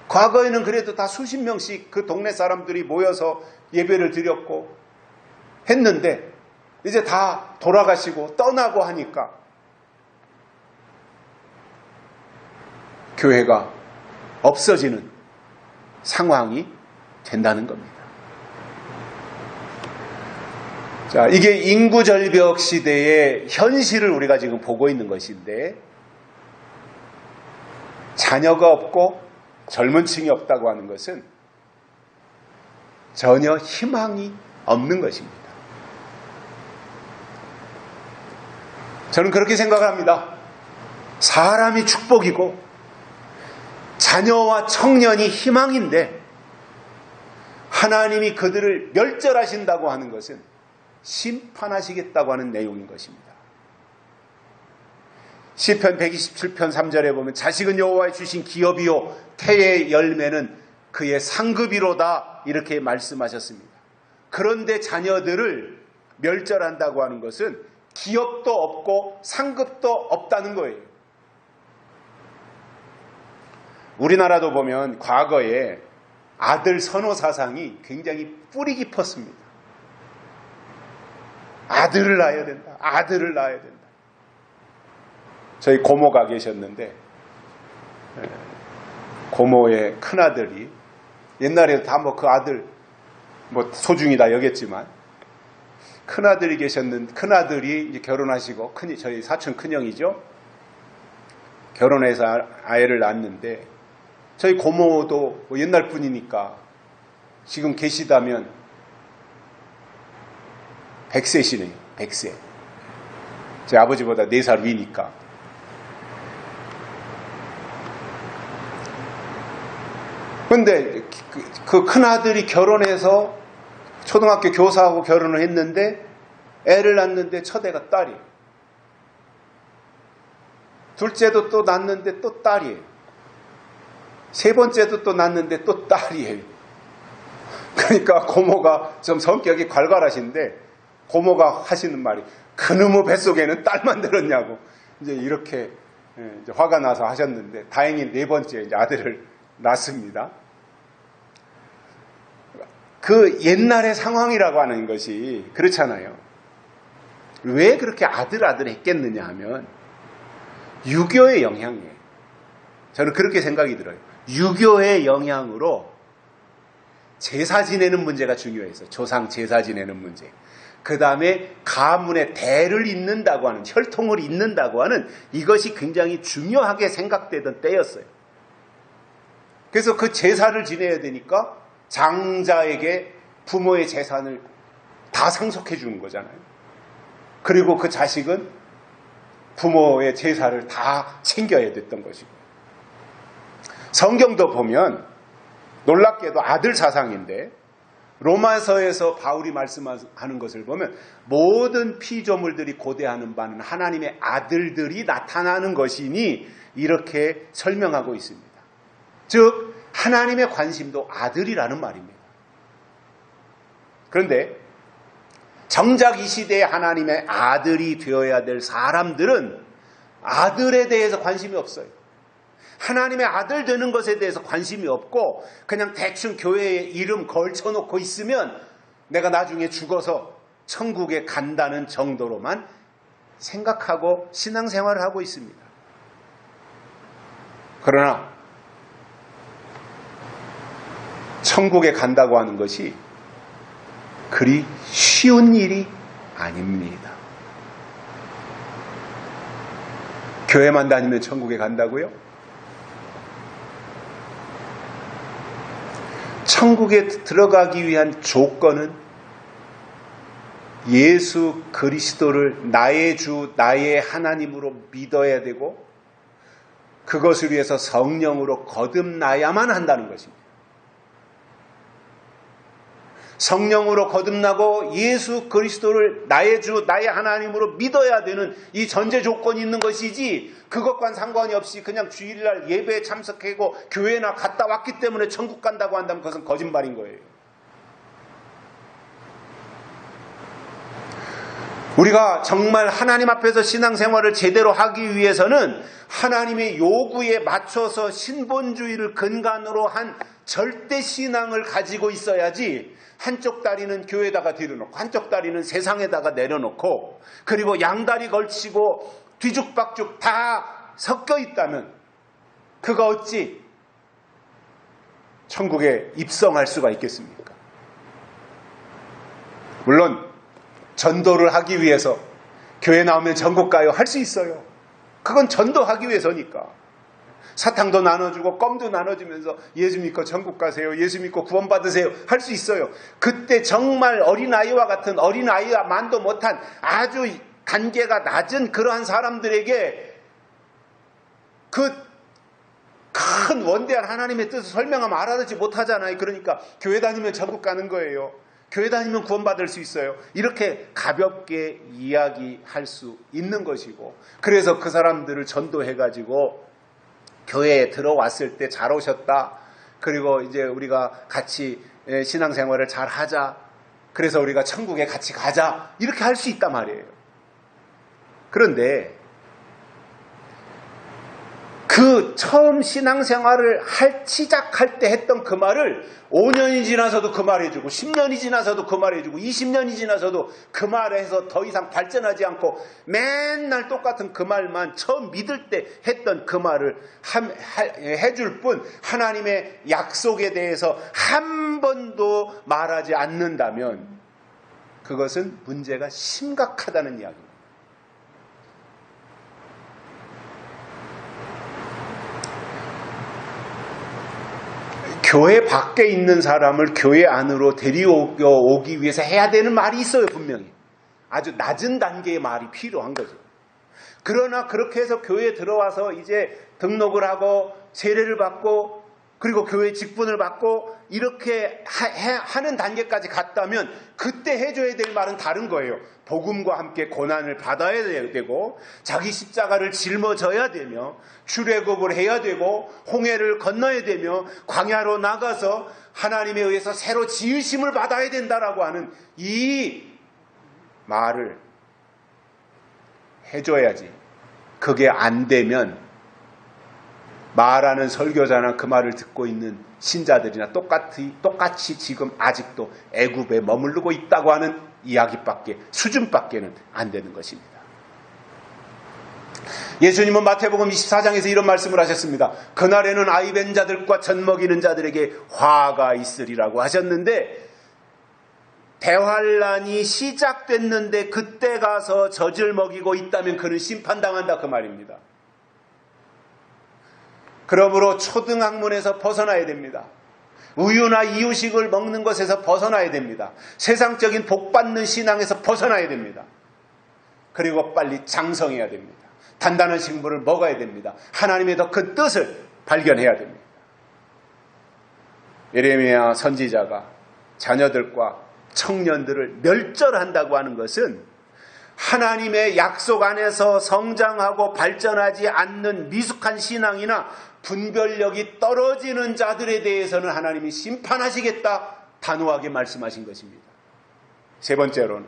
과거에는 그래도 다 수십 명씩 그 동네 사람들이 모여서 예배를 드렸고 했는데 이제 다 돌아가시고 떠나고 하니까 교회가 없어지는 상황이 된다는 겁니다. 자, 이게 인구절벽 시대의 현실을 우리가 지금 보고 있는 것인데 자녀가 없고 젊은 층이 없다고 하는 것은 전혀 희망이 없는 것입니다. 저는 그렇게 생각을 합니다. 사람이 축복이고 자녀와 청년이 희망인데 하나님이 그들을 멸절하신다고 하는 것은 심판하시겠다고 하는 내용인 것입니다. 시편 127편 3절에 보면 자식은 여호와의 주신 기업이요 태의 열매는 그의 상급이로다 이렇게 말씀하셨습니다. 그런데 자녀들을 멸절한다고 하는 것은 기업도 없고 상급도 없다는 거예요. 우리나라도 보면 과거에 아들 선호 사상이 굉장히 뿌리 깊었습니다. 아들을 낳아야 된다. 아들을 낳아야 된다. 저희 고모가 계셨는데 고모의 큰아들이 옛날에 다 뭐 그 아들 뭐 소중히 다 여겼지만 큰아들이 계셨는데 큰아들이 이제 결혼하시고 저희 사촌 큰형이죠. 결혼해서 아이를 낳았는데 저희 고모도 뭐 옛날 분이니까 지금 계시다면 100세시네요. 100세. 제 아버지보다 4살 위니까. 그런데 그 큰아들이 결혼해서 초등학교 교사하고 결혼을 했는데 애를 낳는데 첫애가 딸이에요. 둘째도 또 낳는데 또 딸이에요. 세 번째도 또 낳는데 또 딸이에요. 그러니까 고모가 좀 성격이 괄괄하신데 고모가 하시는 말이 그놈의 뱃속에는 딸만 들었냐고 이제 이렇게 이제 화가 나서 하셨는데 다행히 4번째 이제 아들을 낳습니다. 그 옛날의 상황이라고 하는 것이 그렇잖아요. 왜 그렇게 아들 했겠느냐 하면 유교의 영향이에요. 저는 그렇게 생각이 들어요. 유교의 영향으로 제사 지내는 문제가 중요해서 조상 제사 지내는 문제. 그 다음에 가문의 대를 잇는다고 하는 혈통을 잇는다고 하는 이것이 굉장히 중요하게 생각되던 때였어요. 그래서 그 제사를 지내야 되니까 장자에게 부모의 재산을 다 상속해 주는 거잖아요. 그리고 그 자식은 부모의 제사를 다 챙겨야 됐던 것이고 성경도 보면 놀랍게도 아들 사상인데 로마서에서 바울이 말씀하는 것을 보면 모든 피조물들이 고대하는 바는 하나님의 아들들이 나타나는 것이니 이렇게 설명하고 있습니다. 즉 하나님의 관심도 아들이라는 말입니다. 그런데 정작 이 시대에 하나님의 아들이 되어야 될 사람들은 아들에 대해서 관심이 없어요. 하나님의 아들 되는 것에 대해서 관심이 없고 그냥 대충 교회에 이름 걸쳐놓고 있으면 내가 나중에 죽어서 천국에 간다는 정도로만 생각하고 신앙생활을 하고 있습니다. 그러나 천국에 간다고 하는 것이 그리 쉬운 일이 아닙니다. 교회만 다니면 천국에 간다고요? 천국에 들어가기 위한 조건은 예수 그리스도를 나의 주, 나의 하나님으로 믿어야 되고 그것을 위해서 성령으로 거듭나야만 한다는 것입니다. 성령으로 거듭나고 예수 그리스도를 나의 주, 나의 하나님으로 믿어야 되는 이 전제 조건이 있는 것이지 그것과는 상관이 없이 그냥 주일날 예배에 참석하고 교회나 갔다 왔기 때문에 천국 간다고 한다면 그것은 거짓말인 거예요. 우리가 정말 하나님 앞에서 신앙생활을 제대로 하기 위해서는 하나님의 요구에 맞춰서 신본주의를 근간으로 한 절대 신앙을 가지고 있어야지 한쪽 다리는 교회에다가 들여놓고 한쪽 다리는 세상에다가 내려놓고 그리고 양다리 걸치고 뒤죽박죽 다 섞여 있다면 그가 어찌 천국에 입성할 수가 있겠습니까? 물론 전도를 하기 위해서 교회 나오면 전국 가요 할 수 있어요. 그건 전도하기 위해서니까. 사탕도 나눠주고 껌도 나눠주면서 예수 믿고 전국 가세요. 예수 믿고 구원 받으세요. 할 수 있어요. 그때 정말 어린아이와 같은 어린아이와 만도 못한 아주 단계가 낮은 그러한 사람들에게 그 큰 원대한 하나님의 뜻을 설명하면 알아듣지 못하잖아요. 그러니까 교회 다니면 전국 가는 거예요. 교회 다니면 구원받을 수 있어요. 이렇게 가볍게 이야기할 수 있는 것이고 그래서 그 사람들을 전도해가지고 교회에 들어왔을 때 잘 오셨다. 그리고 이제 우리가 같이 신앙생활을 잘 하자. 그래서 우리가 천국에 같이 가자. 이렇게 할 수 있단 말이에요. 그런데 그 처음 신앙생활을 시작할 때 했던 그 말을 5년이 지나서도 그 말 해주고 10년이 지나서도 그 말 해주고 20년이 지나서도 그 말에서 더 이상 발전하지 않고 맨날 똑같은 그 말만 처음 믿을 때 했던 그 말을 해줄 뿐 하나님의 약속에 대해서 한 번도 말하지 않는다면 그것은 문제가 심각하다는 이야기입니다. 교회 밖에 있는 사람을 교회 안으로 데려오기 위해서 해야 되는 말이 있어요. 분명히. 아주 낮은 단계의 말이 필요한 거죠. 그러나 그렇게 해서 교회에 들어와서 이제 등록을 하고 세례를 받고 그리고 교회 직분을 받고 이렇게 하는 단계까지 갔다면 그때 해줘야 될 말은 다른 거예요. 복음과 함께 고난을 받아야 되고 자기 십자가를 짊어져야 되며 출애굽을 해야 되고 홍해를 건너야 되며 광야로 나가서 하나님에 의해서 새로 지으심을 받아야 된다라고 하는 이 말을 해줘야지. 그게 안 되면 말하는 설교자나 그 말을 듣고 있는 신자들이나 똑같이 지금 아직도 애굽에 머무르고 있다고 하는 이야기밖에 수준밖에는 안 되는 것입니다. 예수님은 마태복음 24장에서 이런 말씀을 하셨습니다. 그날에는 아이 뵌 자들과 젖 먹이는 자들에게 화가 있으리라고 하셨는데 대환란이 시작됐는데 그때 가서 젖을 먹이고 있다면 그는 심판당한다 그 말입니다. 그러므로 초등학문에서 벗어나야 됩니다. 우유나 이유식을 먹는 것에서 벗어나야 됩니다. 세상적인 복받는 신앙에서 벗어나야 됩니다. 그리고 빨리 장성해야 됩니다. 단단한 식물을 먹어야 됩니다. 하나님의 더 큰 뜻을 발견해야 됩니다. 예레미야 선지자가 자녀들과 청년들을 멸절한다고 하는 것은 하나님의 약속 안에서 성장하고 발전하지 않는 미숙한 신앙이나 분별력이 떨어지는 자들에 대해서는 하나님이 심판하시겠다 단호하게 말씀하신 것입니다. 세 번째로는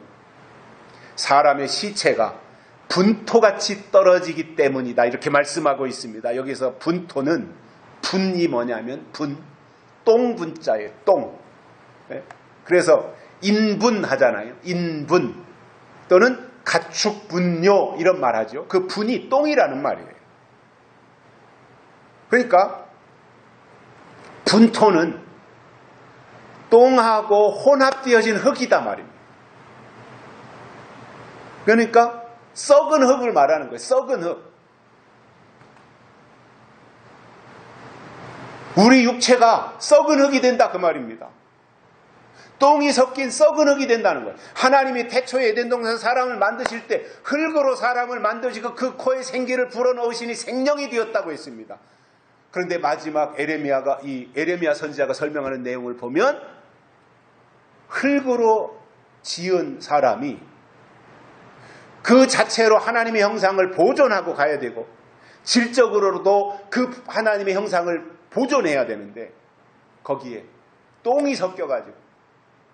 사람의 시체가 분토같이 떨어지기 때문이다 이렇게 말씀하고 있습니다. 여기서 분토는 분이 뭐냐면 똥분자예요. 똥. 그래서 인분하잖아요. 인분 또는 가축분뇨 이런 말 하죠. 그 분이 똥이라는 말이에요. 그러니까 분토는 똥하고 혼합되어진 흙이다 말입니다. 그러니까 썩은 흙을 말하는 거예요. 썩은 흙. 우리 육체가 썩은 흙이 된다 그 말입니다. 똥이 섞인 썩은 흙이 된다는 거예요. 하나님이 태초에 에덴 동산에서 사람을 만드실 때 흙으로 사람을 만드시고 그 코에 생기를 불어넣으시니 생명이 되었다고 했습니다. 그런데 마지막 에레미야 선지자가 설명하는 내용을 보면 흙으로 지은 사람이 그 자체로 하나님의 형상을 보존하고 가야 되고 질적으로도 그 하나님의 형상을 보존해야 되는데 거기에 똥이 섞여가지고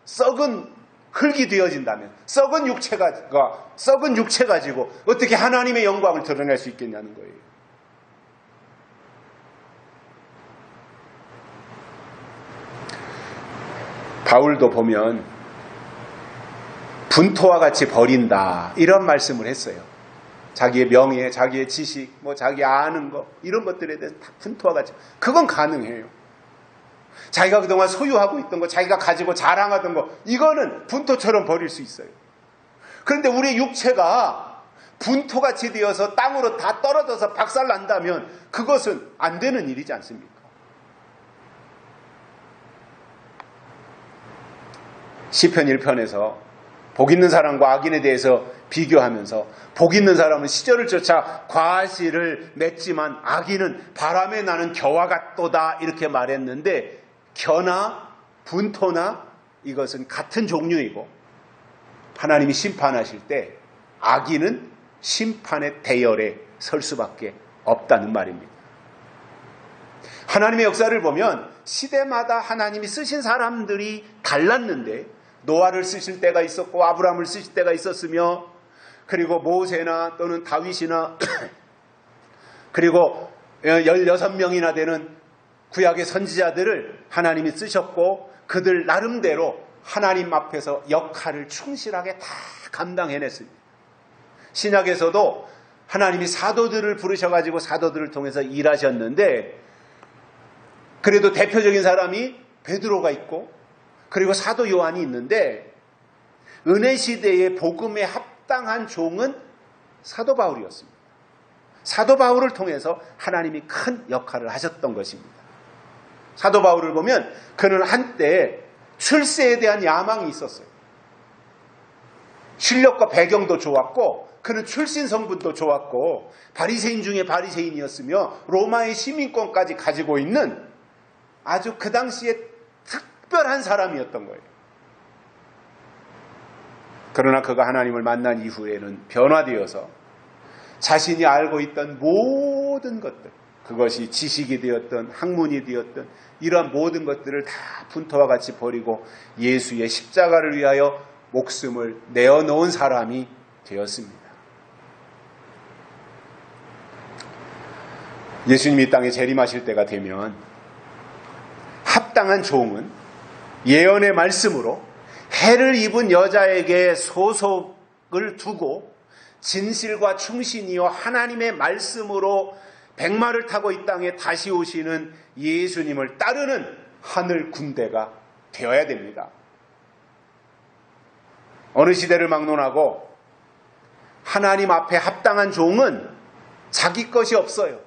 썩은 흙이 되어진다면 썩은 육체 가지고 어떻게 하나님의 영광을 드러낼 수 있겠냐는 거예요. 바울도 보면 분토와 같이 버린다 이런 말씀을 했어요. 자기의 명예, 자기의 지식, 자기 아는 거 이런 것들에 대해서 다 분토와 같이 그건 가능해요. 자기가 그동안 소유하고 있던 거, 자기가 가지고 자랑하던 거 이거는 분토처럼 버릴 수 있어요. 그런데 우리 육체가 분토같이 되어서 땅으로 다 떨어져서 박살난다면 그것은 안 되는 일이지 않습니까? 시편 1편에서 복 있는 사람과 악인에 대해서 비교하면서 복 있는 사람은 시절을 쫓아 과실을 맺지만 악인은 바람에 나는 겨와 같도다 이렇게 말했는데 겨나 분토나 이것은 같은 종류이고 하나님이 심판하실 때 악인은 심판의 대열에 설 수밖에 없다는 말입니다. 하나님의 역사를 보면 시대마다 하나님이 쓰신 사람들이 달랐는데 노아를 쓰실 때가 있었고 아브라함을 쓰실 때가 있었으며 그리고 모세나 또는 다윗이나 그리고 16명이나 되는 구약의 선지자들을 하나님이 쓰셨고 그들 나름대로 하나님 앞에서 역할을 충실하게 다 감당해냈습니다. 신약에서도 하나님이 사도들을 부르셔가지고 사도들을 통해서 일하셨는데 그래도 대표적인 사람이 베드로가 있고 그리고 사도 요한이 있는데 은혜 시대의 복음에 합당한 종은 사도 바울이었습니다. 사도 바울을 통해서 하나님이 큰 역할을 하셨던 것입니다. 사도 바울을 보면 그는 한때 출세에 대한 야망이 있었어요. 실력과 배경도 좋았고 그는 출신 성분도 좋았고 바리새인 중에 바리새인이었으며 로마의 시민권까지 가지고 있는 아주 그 당시에 특별한 사람이었던 거예요. 그러나 그가 하나님을 만난 이후에는 변화되어서 자신이 알고 있던 모든 것들, 그것이 지식이 되었던 학문이 되었던 이러한 모든 것들을 다 분토와 같이 버리고 예수의 십자가를 위하여 목숨을 내어놓은 사람이 되었습니다. 예수님이 이 땅에 재림하실 때가 되면 합당한 종은 예언의 말씀으로 해를 입은 여자에게 소속을 두고 진실과 충신이요 하나님의 말씀으로 백마를 타고 이 땅에 다시 오시는 예수님을 따르는 하늘 군대가 되어야 됩니다. 어느 시대를 막론하고 하나님 앞에 합당한 종은 자기 것이 없어요.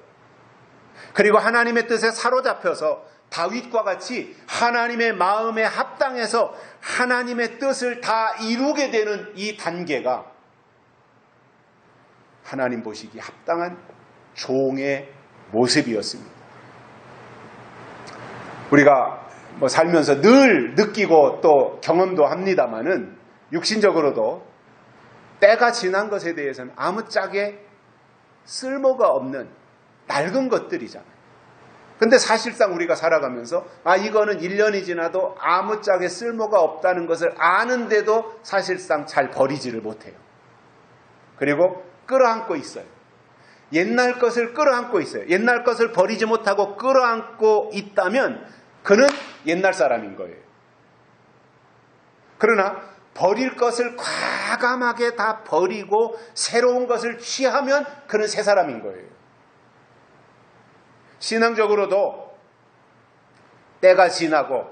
그리고 하나님의 뜻에 사로잡혀서 다윗과 같이 하나님의 마음에 합당해서 하나님의 뜻을 다 이루게 되는 이 단계가 하나님 보시기에 합당한 종의 모습이었습니다. 우리가 살면서 늘 느끼고 또 경험도 합니다마는 육신적으로도 때가 지난 것에 대해서는 아무짝에 쓸모가 없는 낡은 것들이잖아요. 근데 사실상 우리가 살아가면서 이거는 1년이 지나도 아무짝에 쓸모가 없다는 것을 아는데도 사실상 잘 버리지를 못해요. 그리고 끌어안고 있어요. 옛날 것을 끌어안고 있어요. 옛날 것을 버리지 못하고 끌어안고 있다면 그는 옛날 사람인 거예요. 그러나 버릴 것을 과감하게 다 버리고 새로운 것을 취하면 그는 새 사람인 거예요. 신앙적으로도 때가 지나고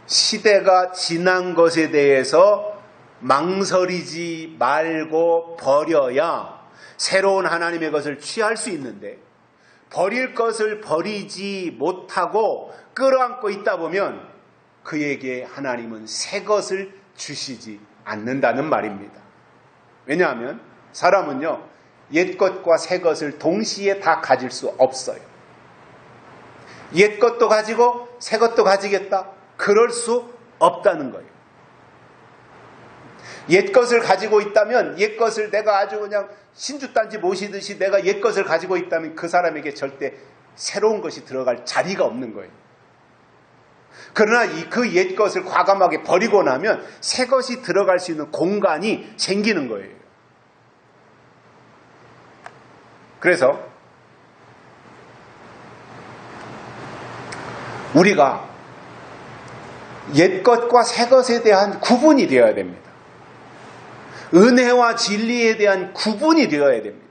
시대가 지난 것에 대해서 망설이지 말고 버려야 새로운 하나님의 것을 취할 수 있는데, 버릴 것을 버리지 못하고 끌어안고 있다 보면 그에게 하나님은 새 것을 주시지 않는다는 말입니다. 왜냐하면 사람은요, 옛 것과 새 것을 동시에 다 가질 수 없어요. 옛 것도 가지고 새 것도 가지겠다? 그럴 수 없다는 거예요. 옛 것을 가지고 있다면, 옛 것을 내가 아주 그냥 신주단지 모시듯이 내가 옛 것을 가지고 있다면 그 사람에게 절대 새로운 것이 들어갈 자리가 없는 거예요. 그러나 그 옛 것을 과감하게 버리고 나면 새 것이 들어갈 수 있는 공간이 생기는 거예요. 그래서 우리가 옛 것과 새 것에 대한 구분이 되어야 됩니다. 은혜와 진리에 대한 구분이 되어야 됩니다.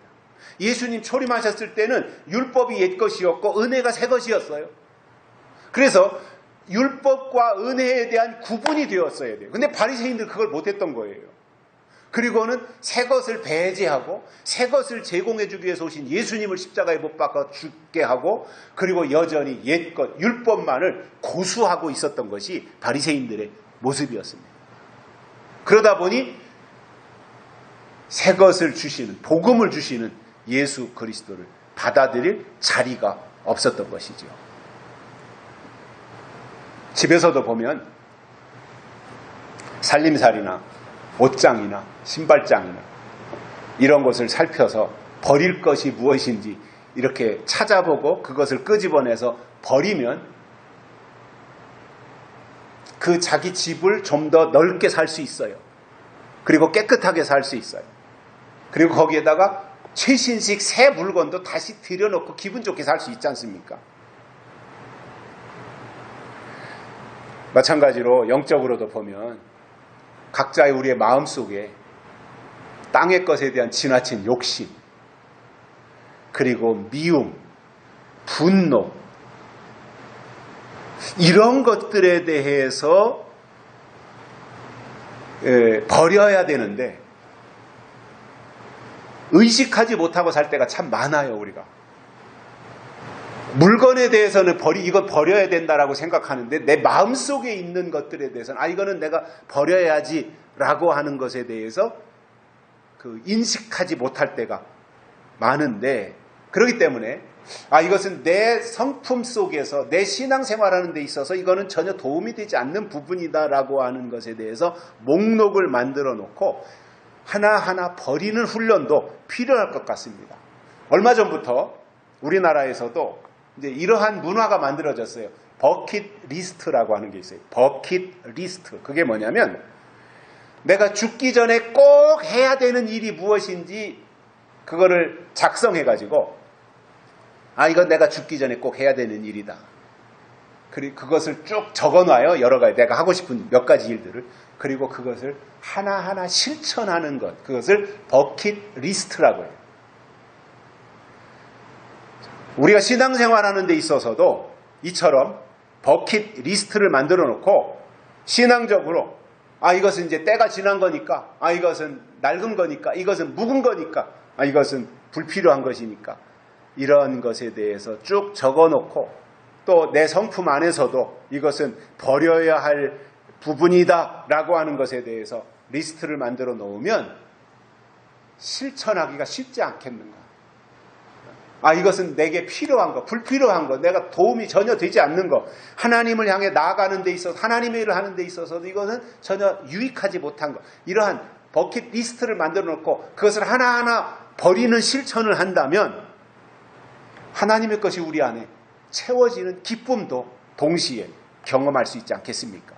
예수님 초림하셨을 때는 율법이 옛 것이었고 은혜가 새 것이었어요. 그래서 율법과 은혜에 대한 구분이 되었어야 돼요. 근데 바리새인들 그걸 못했던 거예요. 그리고는 새 것을 배제하고 새 것을 제공해 주기 위해서 오신 예수님을 십자가에 못 박아 죽게 하고, 그리고 여전히 옛것 율법만을 고수하고 있었던 것이 바리새인들의 모습이었습니다. 그러다 보니 새 것을 주시는, 복음을 주시는 예수 그리스도를 받아들일 자리가 없었던 것이죠. 집에서도 보면 살림살이나 옷장이나 신발장이나 이런 것을 살펴서 버릴 것이 무엇인지 이렇게 찾아보고 그것을 끄집어내서 버리면 그 자기 집을 좀 더 넓게 살 수 있어요. 그리고 깨끗하게 살 수 있어요. 그리고 거기에다가 최신식 새 물건도 다시 들여놓고 기분 좋게 살 수 있지 않습니까? 마찬가지로 영적으로도 보면 각자의 우리의 마음속에 땅의 것에 대한 지나친 욕심, 그리고 미움, 분노, 이런 것들에 대해서 버려야 되는데 의식하지 못하고 살 때가 참 많아요. 우리가 물건에 대해서는 이거 버려야 된다라고 생각하는데 내 마음속에 있는 것들에 대해서는 이거는 내가 버려야지 라고 하는 것에 대해서 인식하지 못할 때가 많은데, 그렇기 때문에 이것은 내 성품 속에서 내 신앙생활하는 데 있어서 이거는 전혀 도움이 되지 않는 부분이다라고 하는 것에 대해서 목록을 만들어 놓고 하나하나 버리는 훈련도 필요할 것 같습니다. 얼마 전부터 우리나라에서도 이제 이러한 문화가 만들어졌어요. 버킷 리스트라고 하는 게 있어요. 버킷 리스트. 그게 뭐냐면 내가 죽기 전에 꼭 해야 되는 일이 무엇인지 그거를 작성해가지고 이건 내가 죽기 전에 꼭 해야 되는 일이다. 그리고 그것을 쭉 적어놔요. 여러 가지 내가 하고 싶은 몇 가지 일들을. 그리고 그것을 하나하나 실천하는 것. 그것을 버킷 리스트라고 해요. 우리가 신앙생활하는 데 있어서도 이처럼 버킷 리스트를 만들어 놓고 신앙적으로 이것은 이제 때가 지난 거니까, 이것은 낡은 거니까, 이것은 묵은 거니까, 이것은 불필요한 것이니까, 이런 것에 대해서 쭉 적어놓고 또 내 성품 안에서도 이것은 버려야 할 부분이다 라고 하는 것에 대해서 리스트를 만들어 놓으면 실천하기가 쉽지 않겠는가. 이것은 내게 필요한 거, 불필요한 거, 내가 도움이 전혀 되지 않는 거, 하나님을 향해 나아가는 데 있어서, 하나님의 일을 하는 데 있어서도 이거는 전혀 유익하지 못한 거, 이러한 버킷리스트를 만들어 놓고 그것을 하나하나 버리는 실천을 한다면 하나님의 것이 우리 안에 채워지는 기쁨도 동시에 경험할 수 있지 않겠습니까?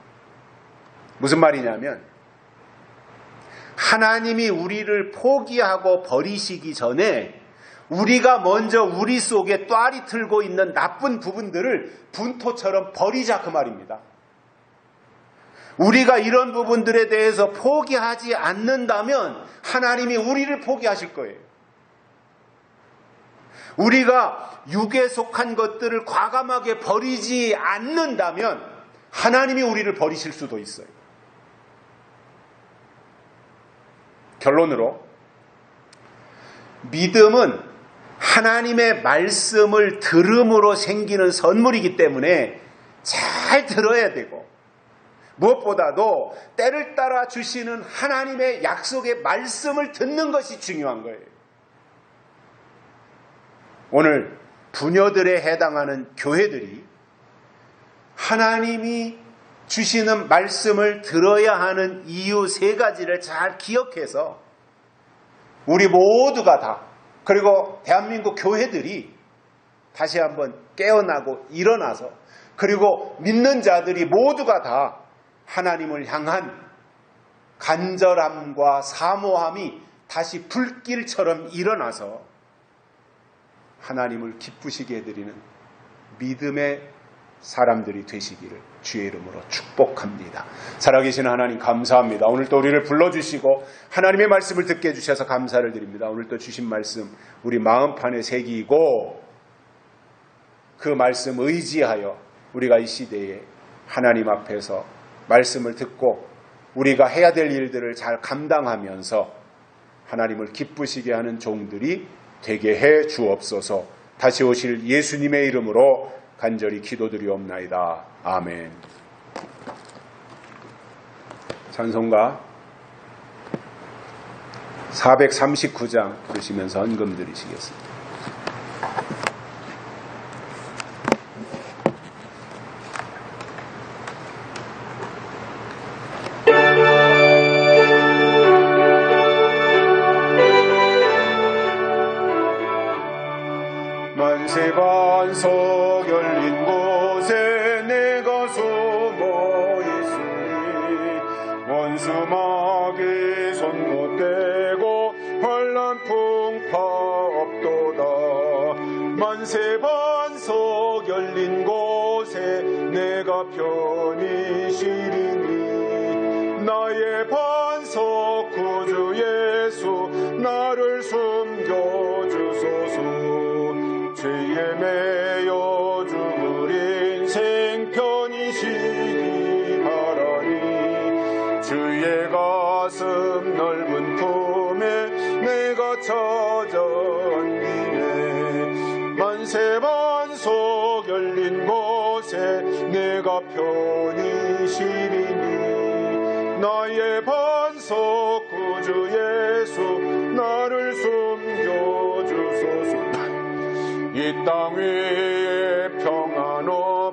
무슨 말이냐면 하나님이 우리를 포기하고 버리시기 전에 우리가 먼저 우리 속에 또아리 틀고 있는 나쁜 부분들을 분토처럼 버리자 그 말입니다. 우리가 이런 부분들에 대해서 포기하지 않는다면 하나님이 우리를 포기하실 거예요. 우리가 육에 속한 것들을 과감하게 버리지 않는다면 하나님이 우리를 버리실 수도 있어요. 결론으로 믿음은 하나님의 말씀을 들음으로 생기는 선물이기 때문에 잘 들어야 되고 무엇보다도 때를 따라 주시는 하나님의 약속의 말씀을 듣는 것이 중요한 거예요. 오늘 부녀들에 해당하는 교회들이 하나님이 주시는 말씀을 들어야 하는 이유 3가지를 잘 기억해서 우리 모두가 다 그리고 대한민국 교회들이 다시 한번 깨어나고 일어나서 그리고 믿는 자들이 모두가 다 하나님을 향한 간절함과 사모함이 다시 불길처럼 일어나서 하나님을 기쁘시게 해드리는 믿음의 사람들이 되시기를 주의 이름으로 축복합니다. 살아계신 하나님 감사합니다. 오늘 또 우리를 불러주시고 하나님의 말씀을 듣게 해주셔서 감사를 드립니다. 오늘 또 주신 말씀 우리 마음판에 새기고 그 말씀 의지하여 우리가 이 시대에 하나님 앞에서 말씀을 듣고 우리가 해야 될 일들을 잘 감당하면서 하나님을 기쁘시게 하는 종들이 되게 해 주옵소서. 다시 오실 예수님의 이름으로 간절히 기도드리옵나이다. 아멘. 찬송가 439장 부르시면서 헌금 드리시겠습니다. 만세반석 열린 곳에 내가 숨어 있으니 원수마귀 손 못 대고 환난 풍파 없도다. 만세반석 열린 곳에 내가 편히 쉬리니 나의 반석 구주 예수 나를 숨겨주소서. 죄에 매여 죽을 인생 편히 쉬기 바라니 주의 가슴 넓은 품에 내가 찾아 앉기네. 만세반석 열린 곳에 내가 편히 쉬리니 나의 반석 구주 예수 나를 숨겨주소서. 이 땅 위에 평안